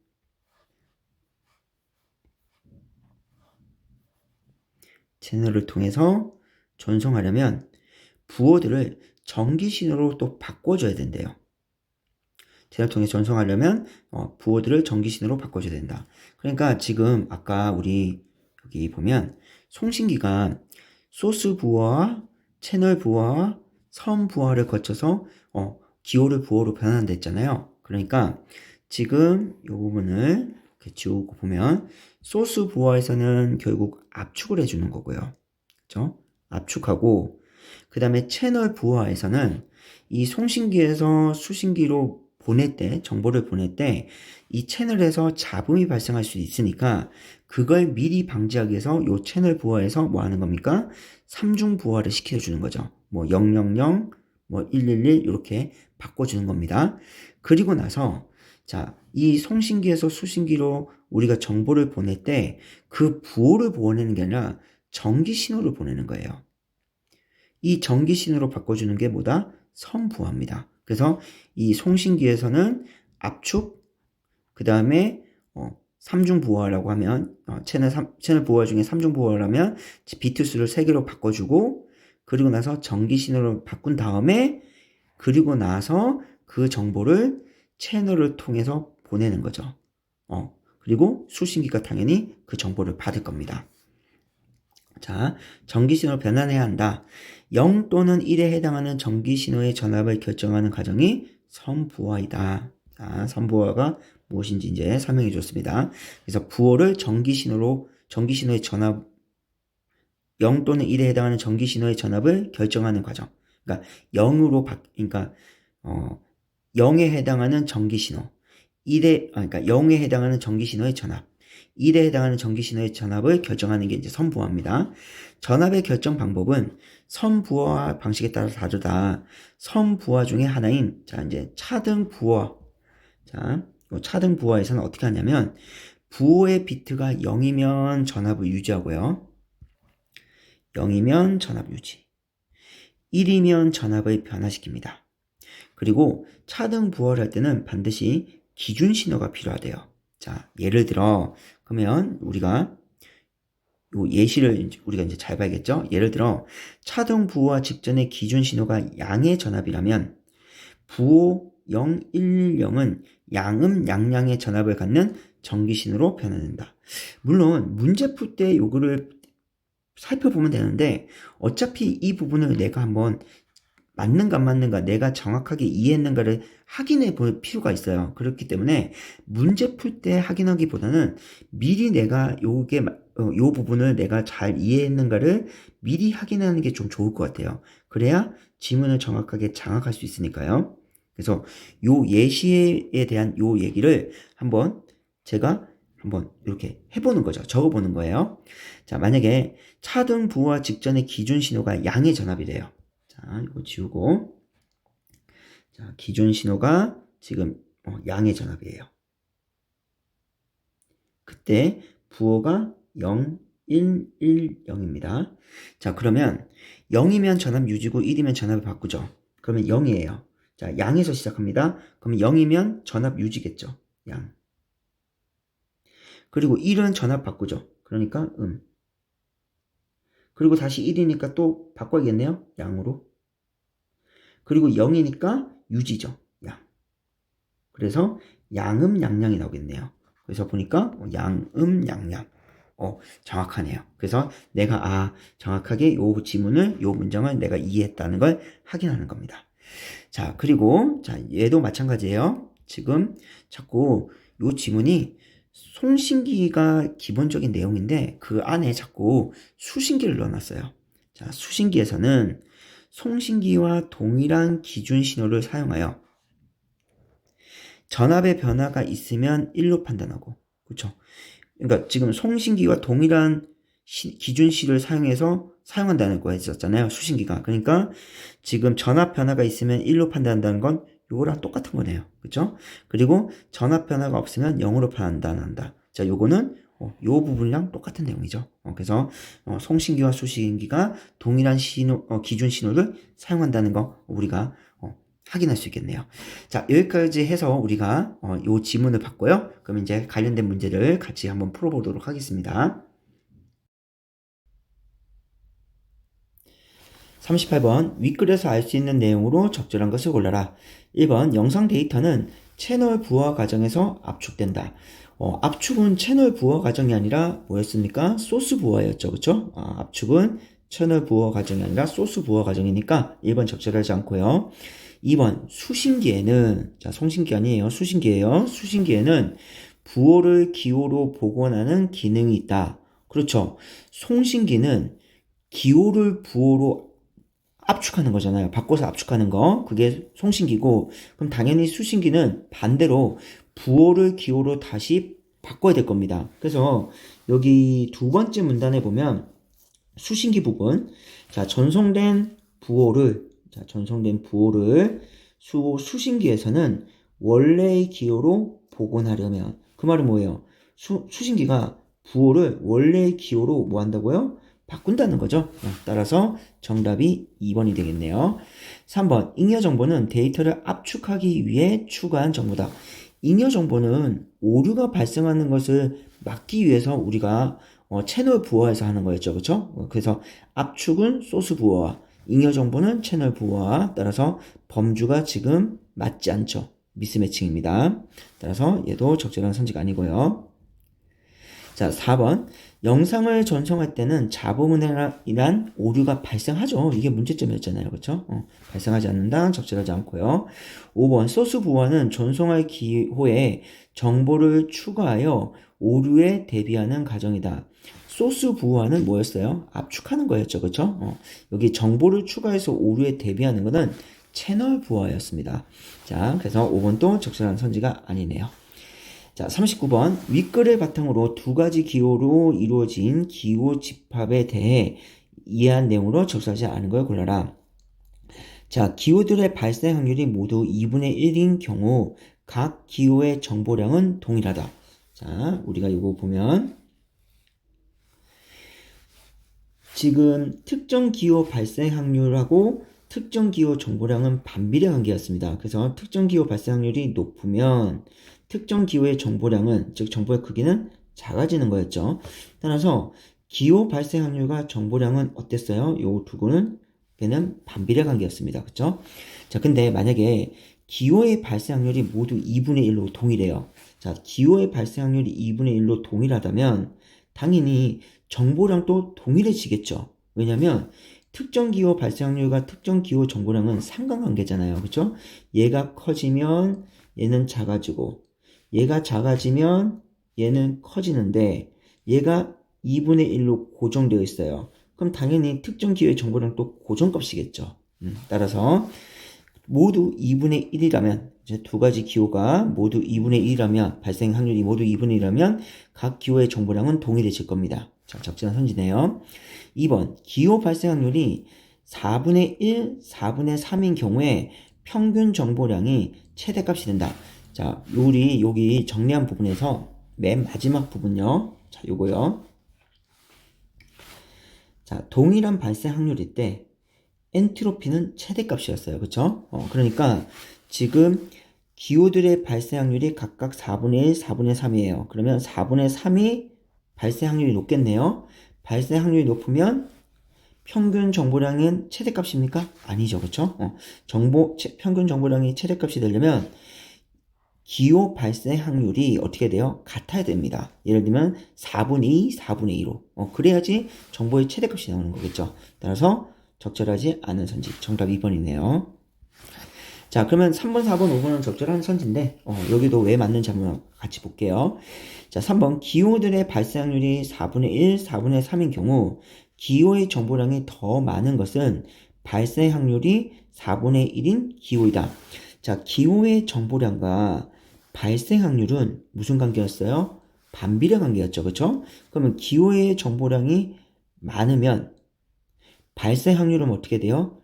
채널을 통해서 전송하려면 부호들을 전기신호로 또 바꿔줘야 된대요. 채널 통해 전송하려면 부호들을 전기신호로 바꿔줘야 된다. 그러니까 지금 아까 우리 여기 보면 송신기가 소스 부호와 채널 부호와 선 부호를 거쳐서 기호를 부호로 변환한다 했잖아요. 그러니까 지금 이 부분을 이렇게 지우고 보면 소스 부호에서는 결국 압축을 해주는 거고요. 그렇죠? 압축하고 그 다음에 채널 부호에서는 이 송신기에서 수신기로 보낼 때, 정보를 보낼 때 이 채널에서 잡음이 발생할 수 있으니까 그걸 미리 방지하기 위해서 이 채널 부호에서 뭐 하는 겁니까? 3중 부호를 시켜주는 거죠. 뭐 000, 뭐 111 이렇게 바꿔주는 겁니다. 그리고 나서 자, 이 송신기에서 수신기로 우리가 정보를 보낼 때 그 부호를 보내는 게 아니라 전기 신호를 보내는 거예요. 이 전기 신호로 바꿔주는 게 뭐다? 선부호입니다. 그래서 이 송신기에서는 압축, 그 다음에 3중 부호라고 하면 채널 부호 중에 3중 부호라면 비트수를 3개로 바꿔주고, 그리고 나서 전기 신호로 바꾼 다음에, 그리고 나서 그 정보를 채널을 통해서 보내는 거죠. 그리고 수신기가 당연히 그 정보를 받을 겁니다. 자, 전기신호로 변환해야 한다. 0 또는 1에 해당하는 전기신호의 전압을 결정하는 과정이 선부하이다. 자, 선부하가 무엇인지 이제 설명해 줬습니다. 그래서 부호를 전기신호의 전압, 0 또는 1에 해당하는 전기신호의 전압을 결정하는 과정. 그러니까 0에 해당하는 전기신호, 그러니까 0에 해당하는 전기신호의 전압, 1에 해당하는 전기신호의 전압을 결정하는 게 이제 선부호입니다. 전압의 결정 방법은 선부호화 방식에 따라 다르다. 선부호화 중에 하나인, 자, 이제 차등부호화. 자, 차등부호화에서는 어떻게 하냐면, 부호의 비트가 0이면 전압을 유지하고요. 0이면 전압 유지. 1이면 전압을 변화시킵니다. 그리고 차등부호를 할 때는 반드시 기준 신호가 필요하대요. 자, 예를 들어, 그러면 우리가 요 예시를 우리가 이제 잘 봐야겠죠? 예를 들어, 차등부호화 직전의 기준 신호가 양의 전압이라면, 부호 0, 1, 0은 양음, 양량의 전압을 갖는 전기신호로 변화된다. 물론, 문제 풀 때 요거를 살펴보면 되는데, 어차피 이 부분을 내가 한번 맞는가 안 맞는가, 내가 정확하게 이해했는가를 확인해 볼 필요가 있어요. 그렇기 때문에 문제 풀 때 확인하기보다는 미리 내가 요 부분을 내가 잘 이해했는가를 미리 확인하는 게 좀 좋을 것 같아요. 그래야 지문을 정확하게 장악할 수 있으니까요. 그래서 요 예시에 대한 요 얘기를 제가 한번 이렇게 해보는 거죠. 적어보는 거예요. 자, 만약에 차등 부호화 직전의 기준 신호가 양의 전압이래요. 자, 이거 지우고. 자, 기준 신호가 지금 양의 전압이에요. 그때 부호가 0, 1, 1, 0입니다. 자, 그러면 0이면 전압 유지고 1이면 전압을 바꾸죠. 그러면 0이에요. 자, 양에서 시작합니다. 그러면 0이면 전압 유지겠죠. 양. 그리고 1은 전압 바꾸죠. 그러니까 그리고 다시 1이니까 또 바꿔야겠네요. 양으로. 그리고 0이니까 유지죠. 양. 그래서 양음, 양량이 나오겠네요. 그래서 보니까 양음, 양량. 정확하네요. 그래서 내가 정확하게 요 지문을, 요 문장을 내가 이해했다는 걸 확인하는 겁니다. 자, 그리고 자, 얘도 마찬가지예요. 지금 자꾸 요 지문이 송신기가 기본적인 내용인데 그 안에 자꾸 수신기를 넣어놨어요. 자, 수신기에서는 송신기와 동일한 기준 신호를 사용하여 전압의 변화가 있으면 1로 판단하고, 그렇죠? 그러니까 지금 송신기와 동일한 기준시를 사용한다는 거 했었잖아요. 수신기가. 그러니까 지금 전압 변화가 있으면 1로 판단한다는 건 요거랑 똑같은 거네요. 그렇죠? 그리고 전압 변화가 없으면 0으로 판단한다. 자, 요거는 요 부분이랑 똑같은 내용이죠. 그래서 송신기와 수신기가 동일한 기준 신호를 사용한다는 거 우리가 확인할 수 있겠네요. 자, 여기까지 해서 우리가 요 지문을 봤고요. 그럼 이제 관련된 문제를 같이 한번 풀어보도록 하겠습니다. 38번 윗글에서 알 수 있는 내용으로 적절한 것을 골라라. 1번 영상 데이터는 채널 부호화 과정에서 압축된다. 압축은 채널 부호화 과정이 아니라 뭐였습니까? 소스 부호화였죠. 그쵸? 압축은 채널 부호화 과정이 아니라 소스 부호화 과정이니까 1번 적절하지 않고요. 2번 수신기에는, 자, 송신기 아니에요. 수신기예요. 수신기에는 부호를 기호로 복원하는 기능이 있다. 그렇죠. 송신기는 기호를 부호로 압축하는 거잖아요. 바꿔서 압축하는 거. 그게 송신기고, 그럼 당연히 수신기는 반대로 부호를 기호로 다시 바꿔야 될 겁니다. 그래서 여기 두 번째 문단에 보면 수신기 부분, 자, 전송된 부호를 수신기에서는 원래의 기호로 복원하려면, 그 말은 뭐예요? 수신기가 부호를 원래의 기호로 뭐 한다고요? 바꾼다는 거죠. 따라서 정답이 2번이 되겠네요. 3번 잉여 정보는 데이터를 압축하기 위해 추가한 정보다. 잉여 정보는 오류가 발생하는 것을 막기 위해서 우리가 채널 부호화해서 하는 거였죠. 그렇죠? 그래서 압축은 소스 부호화, 잉여 정보는 채널 부호화. 따라서 범주가 지금 맞지 않죠. 미스매칭입니다. 따라서 얘도 적절한 선지가 아니고요. 자, 4번. 영상을 전송할 때는 자부문이란 오류가 발생하죠. 이게 문제점이었잖아요. 그렇죠? 발생하지 않는다. 적절하지 않고요. 5번. 소스 부호는 전송할 기호에 정보를 추가하여 오류에 대비하는 과정이다. 소스 부호는 뭐였어요? 압축하는 거였죠. 그렇죠? 여기 정보를 추가해서 오류에 대비하는 것은 채널 부호였습니다. 자, 그래서 5번도 적절한 선지가 아니네요. 자, 39번. 윗글을 바탕으로 두 가지 기호로 이루어진 기호 집합에 대해 이해한 내용으로 적절하지 않은 걸 골라라. 자, 기호들의 발생 확률이 모두 2분의 1인 경우 각 기호의 정보량은 동일하다. 자, 우리가 이거 보면 지금 특정 기호 발생 확률하고 특정 기호 정보량은 반비례 관계였습니다. 그래서 특정 기호 발생 확률이 높으면 특정 기호의 정보량은, 즉 정보의 크기는 작아지는 거였죠. 따라서 기호 발생 확률과 정보량은 어땠어요? 요 두 개는 반비례 관계였습니다. 그렇죠? 자, 근데 만약에 기호의 발생 확률이 모두 2분의 1로 동일해요. 자, 기호의 발생 확률이 2분의 1로 동일하다면 당연히 정보량도 동일해지겠죠. 왜냐면 특정 기호 발생 확률과 특정 기호 정보량은 상관관계잖아요. 그렇죠? 얘가 커지면 얘는 작아지고 얘가 작아지면 얘는 커지는데 얘가 2분의 1로 고정되어 있어요. 그럼 당연히 특정 기호의 정보량도 고정값이겠죠. 따라서 모두 2분의 1이라면 이제 두 가지 기호가 모두 2분의 1이라면 발생 확률이 모두 2분의 1이라면 각 기호의 정보량은 동일해질 겁니다. 자, 적절한 선지네요. 2번. 기호 발생 확률이 4분의 1, 4분의 3인 경우에 평균 정보량이 최대값이 된다. 자, 우리 여기 정리한 부분에서 맨 마지막 부분요. 자, 요거요. 자, 동일한 발생 확률일 때 엔트로피는 최대값이었어요. 그쵸? 그러니까 지금 기호들의 발생 확률이 각각 4분의 1, 4분의 3이에요. 그러면 4분의 3이 발생 확률이 높겠네요. 발생 확률이 높으면 평균 정보량은 최대값입니까? 아니죠. 그쵸? 평균 정보량이 최대값이 되려면 기호 발생 확률이 어떻게 돼요? 같아야 됩니다. 예를 들면 4분의 2, 4분의 2로. 그래야지 정보의 최대값이 나오는 거겠죠. 따라서 적절하지 않은 선지. 정답 2번이네요. 자, 그러면 3번, 4번, 5번은 적절한 선지인데 여기도 왜 맞는지 한번 같이 볼게요. 자, 3번. 기호들의 발생 확률이 4분의 1, 4분의 3인 경우 기호의 정보량이 더 많은 것은 발생 확률이 4분의 1인 기호이다. 자, 기호의 정보량과 발생 확률은 무슨 관계였어요? 반비례 관계였죠. 그렇죠? 그러면 기호의 정보량이 많으면 발생 확률은 어떻게 돼요?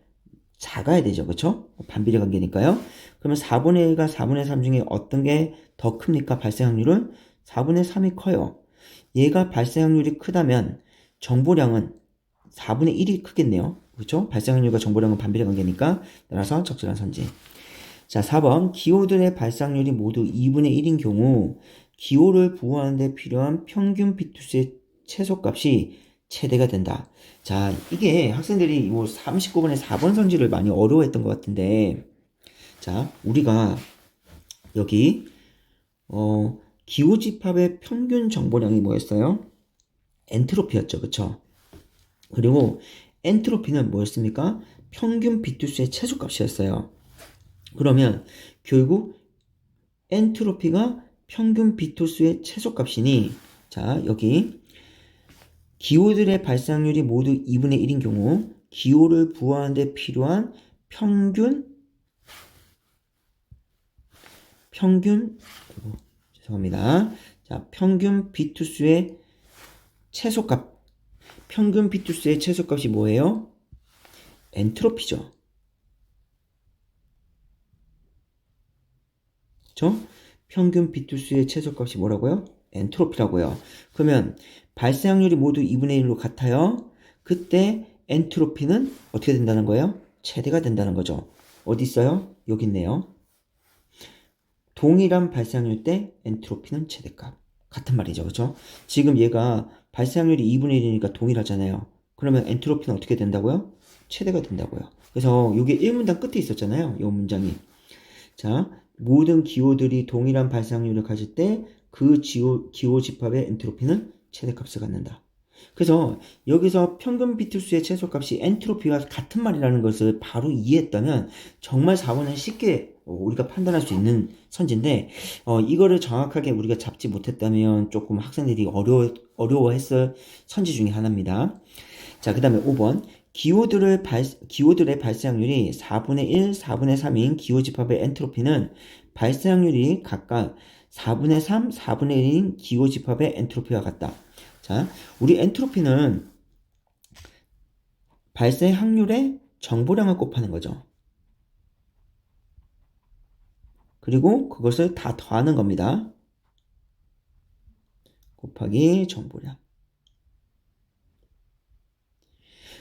작아야 되죠. 그렇죠? 반비례 관계니까요. 그러면 4분의 1과 4분의 3 중에 어떤 게 더 큽니까? 발생 확률은 4분의 3이 커요. 얘가 발생 확률이 크다면 정보량은 4분의 1이 크겠네요. 그렇죠? 발생 확률과 정보량은 반비례 관계니까 따라서 적절한 선지. 자, 4번. 기호들의 발생률이 모두 2분의 1인 경우 기호를 부호하는 데 필요한 평균 비투스의 최소값이 최대가 된다. 자, 이게 학생들이 39번에 4번 선지를 많이 어려워했던 것 같은데, 자, 우리가 여기 기호 집합의 평균 정보량이 뭐였어요? 엔트로피였죠. 그쵸? 그리고 엔트로피는 뭐였습니까? 평균 비투스의 최소값이었어요. 그러면 결국 엔트로피가 평균 비투스의 최소값이니, 자, 여기 기호들의 발생률이 모두 2분의 1인 경우 기호를 부호하는 데 필요한 죄송합니다. 자, 평균 비투스의 최소값. 평균 비투스의 최소값이 뭐예요? 엔트로피죠. 그렇죠? 평균 비투스의 최소값이 뭐라고요? 엔트로피라고요. 그러면 발생 확률이 모두 2분의 1로 같아요. 그때 엔트로피는 어떻게 된다는 거예요? 최대가 된다는 거죠. 어디 있어요? 여기 있네요. 동일한 발생 확률 때 엔트로피는 최대값. 같은 말이죠. 그렇죠? 지금 얘가 발생 확률이 2분의 1이니까 동일하잖아요. 그러면 엔트로피는 어떻게 된다고요? 최대가 된다고요. 그래서 이게 1문단 끝에 있었잖아요. 이 문장이. 자, 모든 기호들이 동일한 발생률을 가질 때 그 기호 집합의 엔트로피는 최대값을 갖는다. 그래서 여기서 평균 비트수의 최소값이 엔트로피와 같은 말이라는 것을 바로 이해했다면 정말 4번은 쉽게 우리가 판단할 수 있는 선지인데 이거를 정확하게 우리가 잡지 못했다면 조금 학생들이 어려워했을 선지 중에 하나입니다. 자, 그 다음에 5번 기호들의 발생률이 4분의 1, 4분의 3인 기호 집합의 엔트로피는 발생률이 각각 4분의 3, 4분의 1인 기호 집합의 엔트로피와 같다. 자, 우리 엔트로피는 발생 확률의 정보량을 곱하는 거죠. 그리고 그것을 다 더하는 겁니다. 곱하기 정보량.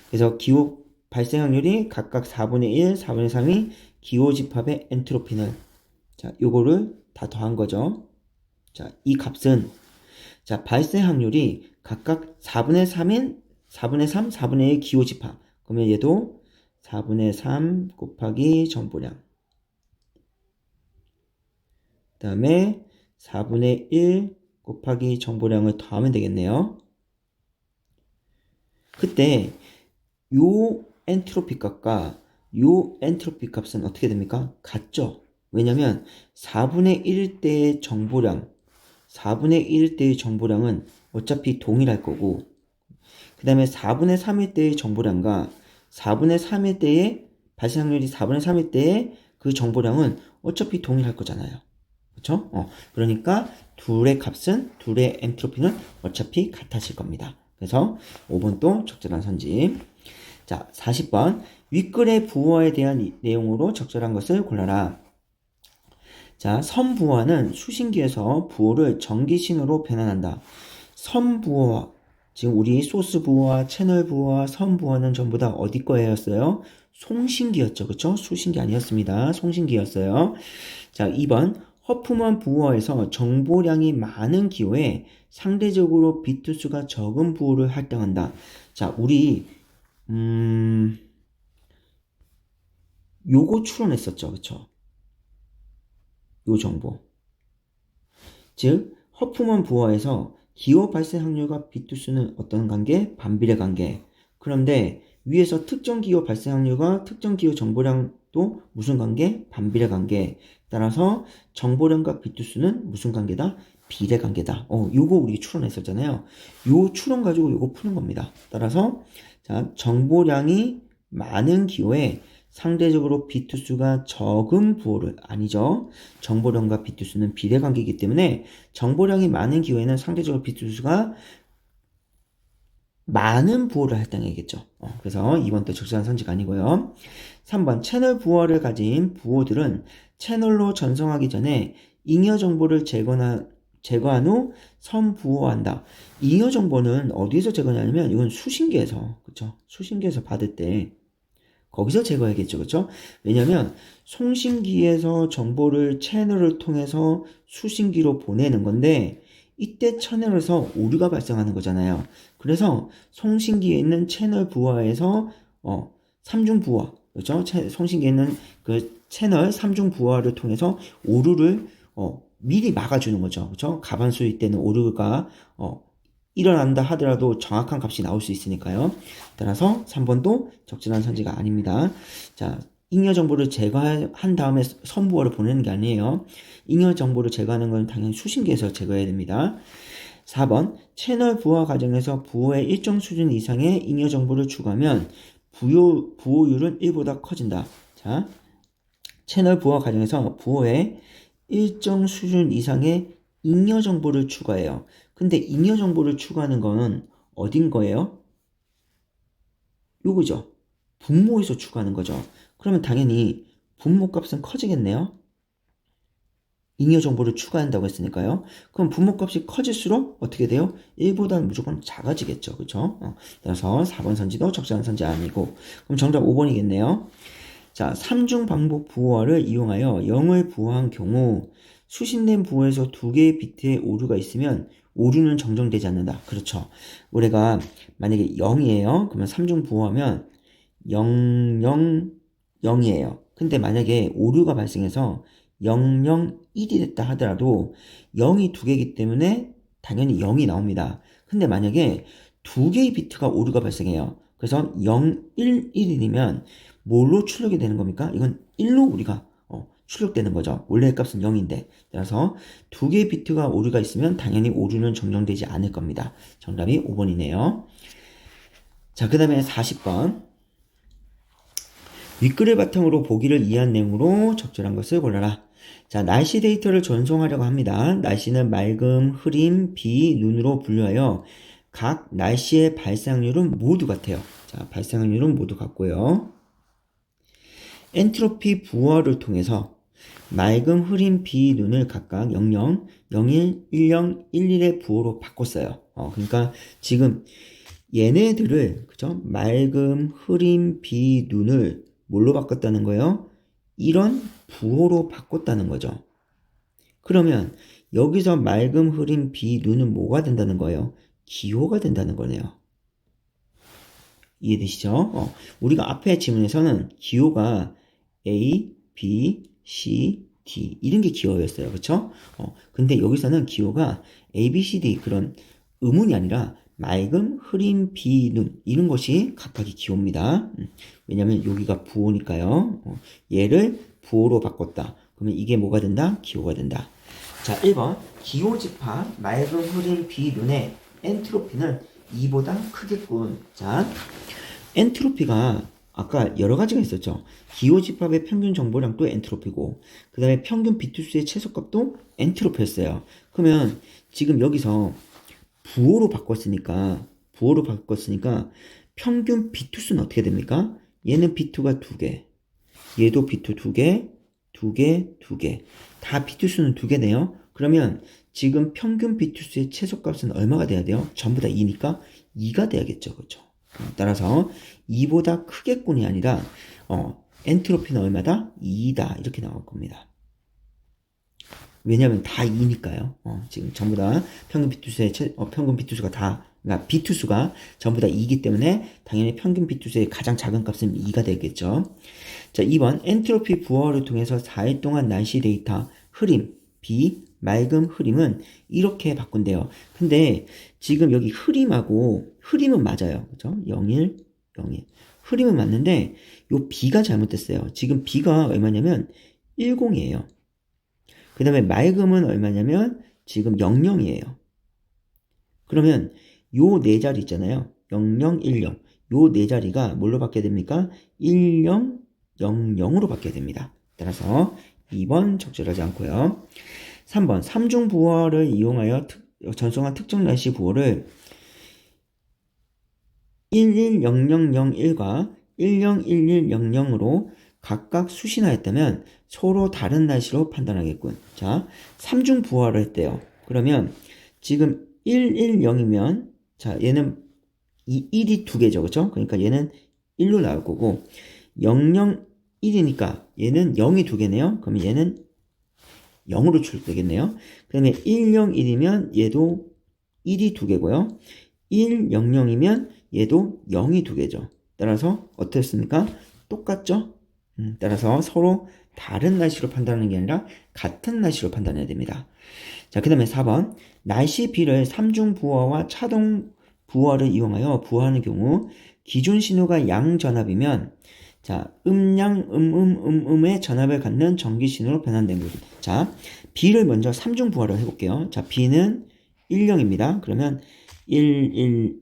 그래서 기호 발생 확률이 각각 4분의 1, 4분의 3이 기호 집합의 엔트로피는 자, 요거를 다 더한 거죠. 자, 이 값은 자, 발생 확률이 각각 4분의 3인 4분의 3, 4분의 1 기호 집합. 그러면 얘도 4분의 3 곱하기 정보량. 그 다음에 4분의 1 곱하기 정보량을 더하면 되겠네요. 그때 요 엔트로피 값과 요 엔트로피 값은 어떻게 됩니까? 같죠? 왜냐면 4분의 1 때의 정보량 4분의 1 때의 정보량은 어차피 동일할 거고 그 다음에 4분의 3일 때의 정보량과 4분의 3일 때의 발생 확률이 4분의 3일 때의 그 정보량은 어차피 동일할 거잖아요. 그렇죠? 그러니까 둘의 엔트로피는 어차피 같아질 겁니다. 그래서 5번도 적절한 선지. 자, 40번 윗글의 부호에 대한 내용으로 적절한 것을 골라라. 자, 선부호는 수신기에서 부호를 전기신호로 변환한다. 선부호와 지금 우리 소스 부호와 채널 부호와 선부호는 전부 다 어디 거였어요? 송신기였죠. 그쵸? 수신기 아니었습니다. 송신기였어요. 자, 2번 허프먼 부호에서 정보량이 많은 기호에 상대적으로 비트수가 적은 부호를 할당한다. 자, 우리 요거 추론했었죠. 그쵸? 요 정보. 즉 허프먼 부호에서 기호 발생 확률과 비트수는 어떤 관계? 반비례 관계. 그런데 위에서 특정 기호 발생 확률과 특정 기호 정보량도 무슨 관계? 반비례 관계. 따라서 정보량과 비트수는 무슨 관계다? 비례 관계다. 요거 우리 추론했었잖아요. 요 추론 가지고 요거 푸는 겁니다. 따라서 자, 정보량이 많은 기호에 상대적으로 비트수가 적은 부호를 아니죠. 정보량과 비트수는 비례관계이기 때문에 정보량이 많은 기호에는 상대적으로 비트수가 많은 부호를 할당해야겠죠. 그래서 2번 또 적절한 선지가 아니고요. 3번 채널 부호를 가진 부호들은 채널로 전송하기 전에 잉여 정보를 제거한 후 선부호한다. 잉여 정보는 어디서 제거하냐면 이건 수신기에서 그렇죠. 수신기에서 받을 때 거기서 제거해야겠죠. 그렇죠? 왜냐면 송신기에서 정보를 채널을 통해서 수신기로 보내는 건데 이때 채널에서 오류가 발생하는 거잖아요. 그래서 송신기에 있는 채널 부하에서 3중 부하 그렇죠? 송신기에 있는 그 채널 3중 부하를 통해서 오류를 미리 막아주는 거죠. 그렇죠? 가반수일 때는 오류가 일어난다 하더라도 정확한 값이 나올 수 있으니까요. 따라서 3번도 적절한 선지가 아닙니다. 자, 잉여 정보를 제거한 다음에 선부호를 보내는 게 아니에요. 잉여 정보를 제거하는 건 당연히 수신기에서 제거해야 됩니다. 4번 채널 부호 과정에서 부호의 일정 수준 이상의 잉여 정보를 추가하면 부호율은 1보다 커진다. 자, 채널 부호 과정에서 부호의 일정 수준 이상의 잉여 정보를 추가해요. 근데 잉여 정보를 추가하는 거는 어딘 거예요? 요거죠. 분모에서 추가하는 거죠. 그러면 당연히 분모 값은 커지겠네요. 잉여 정보를 추가한다고 했으니까요. 그럼 분모 값이 커질수록 어떻게 돼요? 1보다는 무조건 작아지겠죠. 그쵸? 그래서 4번 선지도 적절한 선지 아니고 그럼 정답 5번이겠네요. 자, 3중 반복 부호를 이용하여 0을 부호한 경우 수신된 부호에서 2개의 비트에 오류가 있으면 오류는 정정되지 않는다. 그렇죠. 우리가 만약에 0이에요. 그러면 3중 부호하면 0, 0, 0이에요. 근데 만약에 오류가 발생해서 0, 0, 1이 됐다 하더라도 0이 두 개이기 때문에 당연히 0이 나옵니다. 근데 만약에 두 개의 비트가 오류가 발생해요. 그래서 0, 1, 1이면 뭘로 출력이 되는 겁니까? 이건 1로 우리가 출력되는 거죠. 원래 값은 0인데. 따라서 두 개의 비트가 오류가 있으면 당연히 오류는 정정되지 않을 겁니다. 정답이 5번이네요. 자, 그 다음에 40번. 윗글을 바탕으로 보기를 이해한 내용으로 적절한 것을 골라라. 자, 날씨 데이터를 전송하려고 합니다. 날씨는 맑음, 흐림, 비, 눈으로 분류하여 각 날씨의 발생률은 모두 같아요. 자, 발생률은 모두 같고요. 엔트로피 부호를 통해서 맑음, 흐림, 비, 눈을 각각 00, 01, 10, 11의 부호로 바꿨어요. 그러니까 지금 얘네들을, 그죠? 맑음, 흐림, 비, 눈을 뭘로 바꿨다는 거예요? 이런 부호로 바꿨다는 거죠. 그러면 여기서 맑음, 흐림, 비, 눈은 뭐가 된다는 거예요? 기호가 된다는 거네요. 이해되시죠? 우리가 앞에 지문에서는 기호가 A, B, C, D 이런 게 기호였어요. 그쵸? 근데 여기서는 기호가 A, B, C, D 그런 의문이 아니라 맑음, 흐림, 비, 눈 이런 것이 각각이 기호입니다. 왜냐면 여기가 부호니까요. 얘를 부호로 바꿨다. 그러면 이게 뭐가 된다? 기호가 된다. 자, 1번 기호 집합 맑음, 흐림, 비, 눈의 엔트로피는 2보다 크겠군. 자, 엔트로피가 아까 여러 가지가 있었죠. 기호 집합의 평균 정보량도 엔트로피고 그 다음에 평균 비투수의 최소값도 엔트로피였어요. 그러면 지금 여기서 부호로 바꿨으니까 평균 비투수는 어떻게 됩니까? 얘는 비투가 2개, 얘도 비투 2개, 2개, 2개. 다 비투수는 2개네요. 그러면 지금 평균 비투수의 최소값은 얼마가 돼야 돼요? 전부 다 2니까 2가 돼야겠죠. 그렇죠? 따라서 2보다 크겠군이 아니라 엔트로피는 얼마다? 2다 이렇게 나올 겁니다. 왜냐면 다 2니까요. 지금 전부 다 평균 비투수의 평균 비투수가 다 그러니까 비투수가 전부 다 2이기 때문에 당연히 평균 비투수의 가장 작은 값은 2가 되겠죠. 자, 2번 엔트로피 부호를 통해서 4일 동안 날씨 데이터 흐림, 비, 맑음, 흐림은 이렇게 바꾼대요. 근데 지금 여기 흐림은 맞아요. 그죠? 01, 01. 흐림은 맞는데 요 비가 잘못됐어요. 지금 비가 얼마냐면 10이에요. 그 다음에 맑음은 얼마냐면 지금 00이에요. 그러면 요 네 자리 있잖아요. 00, 10. 요 네 자리가 뭘로 바뀌어야 됩니까? 10, 00으로 바뀌어야 됩니다. 따라서 2번 적절하지 않고요. 3번 3중 부호를 이용하여 전송한 특정 날씨 부호를 110001과 101100으로 각각 수신하였다면 서로 다른 날씨로 판단하겠군. 자, 3중 부호를 했대요. 그러면 지금 110이면 자, 얘는 1이 2개죠. 그렇죠? 그러니까 얘는 1로 나올 거고 001이니까 얘는 0이 2개네요. 그러면 얘는 0으로 출력되겠네요. 그 다음에 101이면 얘도 1이 2개고요. 100이면 얘도 0이 2개죠. 따라서 어떻습니까? 똑같죠? 따라서 서로 다른 날씨로 판단하는 게 아니라 같은 날씨로 판단해야 됩니다. 자, 그 다음에 4번 날씨 B를 3중 부호와 차동 부호를 이용하여 부호하는 경우 기존 신호가 양전압이면 자, 음양, 음의 전압을 갖는 전기 신호로 변환된 것. 자, B를 먼저 3중 부호를 해볼게요. 자, B는 10입니다. 그러면 111,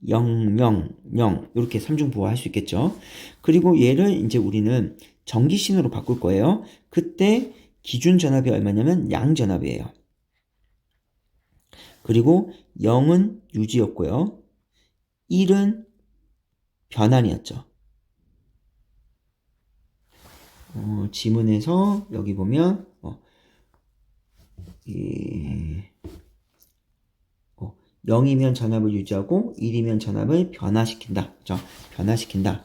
000 이렇게 3중 부호할 수 있겠죠. 그리고 얘를 이제 우리는 전기 신호로 바꿀 거예요. 그때 기준 전압이 얼마냐면 양전압이에요. 그리고 0은 유지였고요. 1은 변환이었죠. 지문에서 여기 보면 0이면 전압을 유지하고 1이면 전압을 변화시킨다. 그죠? 변화시킨다.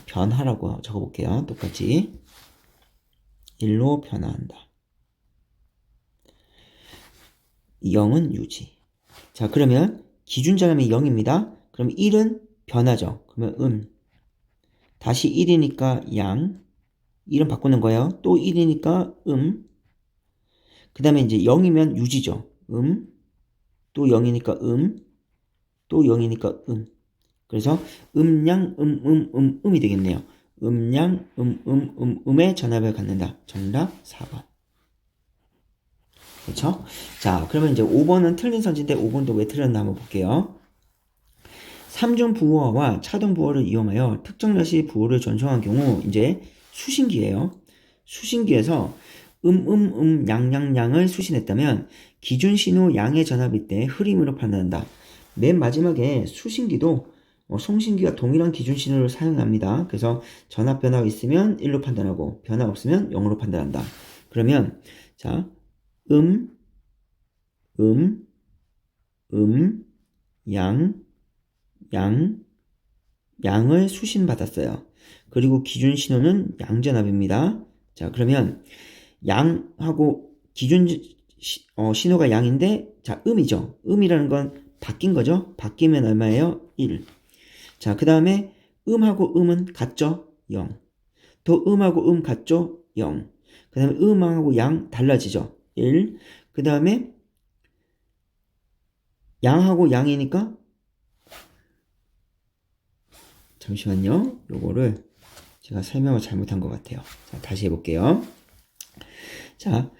변화라고 적어볼게요. 똑같이 1로 변화한다. 0은 유지. 자, 그러면 기준 전압이 0입니다. 그럼 1은 변하죠. 그러면 다시 1이니까 양. 1은 바꾸는 거예요. 또 1이니까 그 다음에 이제 0이면 유지죠. 또 0이니까 또 0이니까 그래서 음양, 음이 되겠네요. 음양, 음의 전압을 갖는다. 정답 4번. 그렇죠? 자, 그러면 이제 5번은 틀린 선지인데 5번도 왜 틀렸나 한번 볼게요. 3중 부호와 차등 부호를 이용하여 특정 여시 부호를 전송한 경우 이제 수신기예요. 수신기에서 양을 수신했다면 기준 신호 양의 전압일 때 흐림으로 판단한다. 맨 마지막에 수신기도 송신기와 동일한 기준 신호를 사용합니다. 그래서 전압 변화가 있으면 1로 판단하고 변화 없으면 0으로 판단한다. 그러면 자, 양을 수신받았어요. 그리고 기준 신호는 양전압입니다. 자, 그러면 양하고 기준 신호가 양인데, 자, 음이죠. 음이라는 건 바뀐 거죠. 바뀌면 얼마예요? 1. 자, 그 다음에 음하고 음은 같죠? 0. 또 음하고 같죠? 0. 그 다음에 음하고 양 달라지죠? 1. 그 다음에 양하고 양이니까 잠시만요. 요거를 제가 설명을 잘못한 것 같아요. 자, 다시 해볼게요. 자,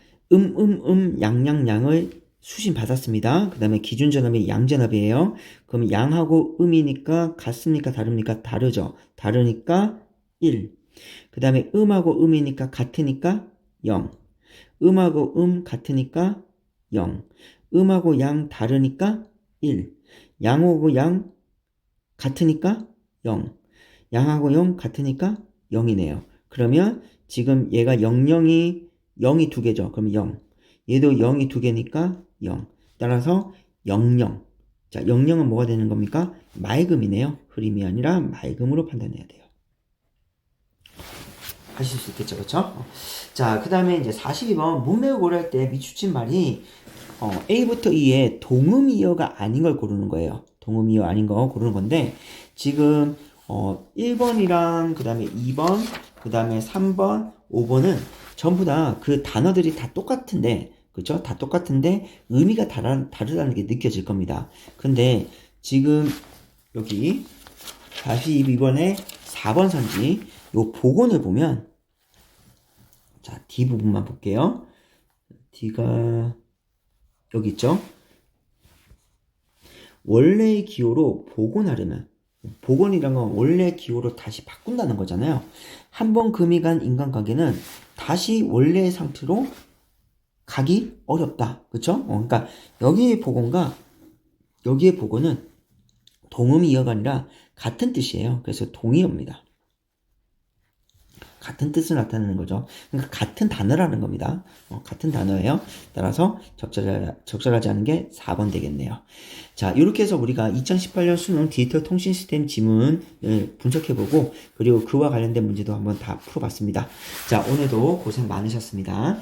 양을 수신 받았습니다. 그 다음에 기준 전압이 양전압이에요. 그럼 양하고 음이니까 같습니까? 다릅니까? 다르죠. 다르니까 1. 그 다음에 음하고 음이니까 같으니까 0. 음하고 같으니까 0. 음하고 양 다르니까 1. 양하고 양 같으니까 0. 양하고 0 같으니까 0이네요. 그러면 지금 얘가 0이 두 개죠. 그럼 0. 얘도 0이 두 개니까 0. 따라서 00. 자, 00은 뭐가 되는 겁니까? 맑음이네요. 흐림이 아니라 맑음으로 판단해야 돼요. 하실 수 있겠죠, 그렇죠? 자, 그 다음에 이제 42번 문맥을 고려할 때 미추친 말이 A부터 E에 동음이어가 아닌 걸 고르는 거예요. 동음이어 아닌 거 고르는 건데 지금 1번이랑 그 다음에 2번, 그 다음에 3번, 5번은 전부 다 그 단어들이 다 똑같은데, 그쵸? 다 똑같은데 의미가 다르다는 게 느껴질 겁니다. 근데 지금 여기 42번에 4번 선지 요 복원을 보면, 자, D 부분만 볼게요. D가 여기 있죠? 원래의 기호로 복원하려면, 복원이란 건 원래 기호로 다시 바꾼다는 거잖아요. 한번 금이 간 인간관계는 다시 원래의 상태로 가기 어렵다. 그쵸? 그러니까 여기의 복원과 여기의 복원은 동음이어가 아니라 같은 뜻이에요. 그래서 동의어입니다. 같은 뜻을 나타내는 거죠. 그러니까 같은 단어라는 겁니다. 같은 단어예요. 따라서 적절하지 않은 게 4번 되겠네요. 자, 이렇게 해서 우리가 2018년 수능 디지털 통신 시스템 지문을 분석해보고 그리고 그와 관련된 문제도 한번 다 풀어봤습니다. 자, 오늘도 고생 많으셨습니다.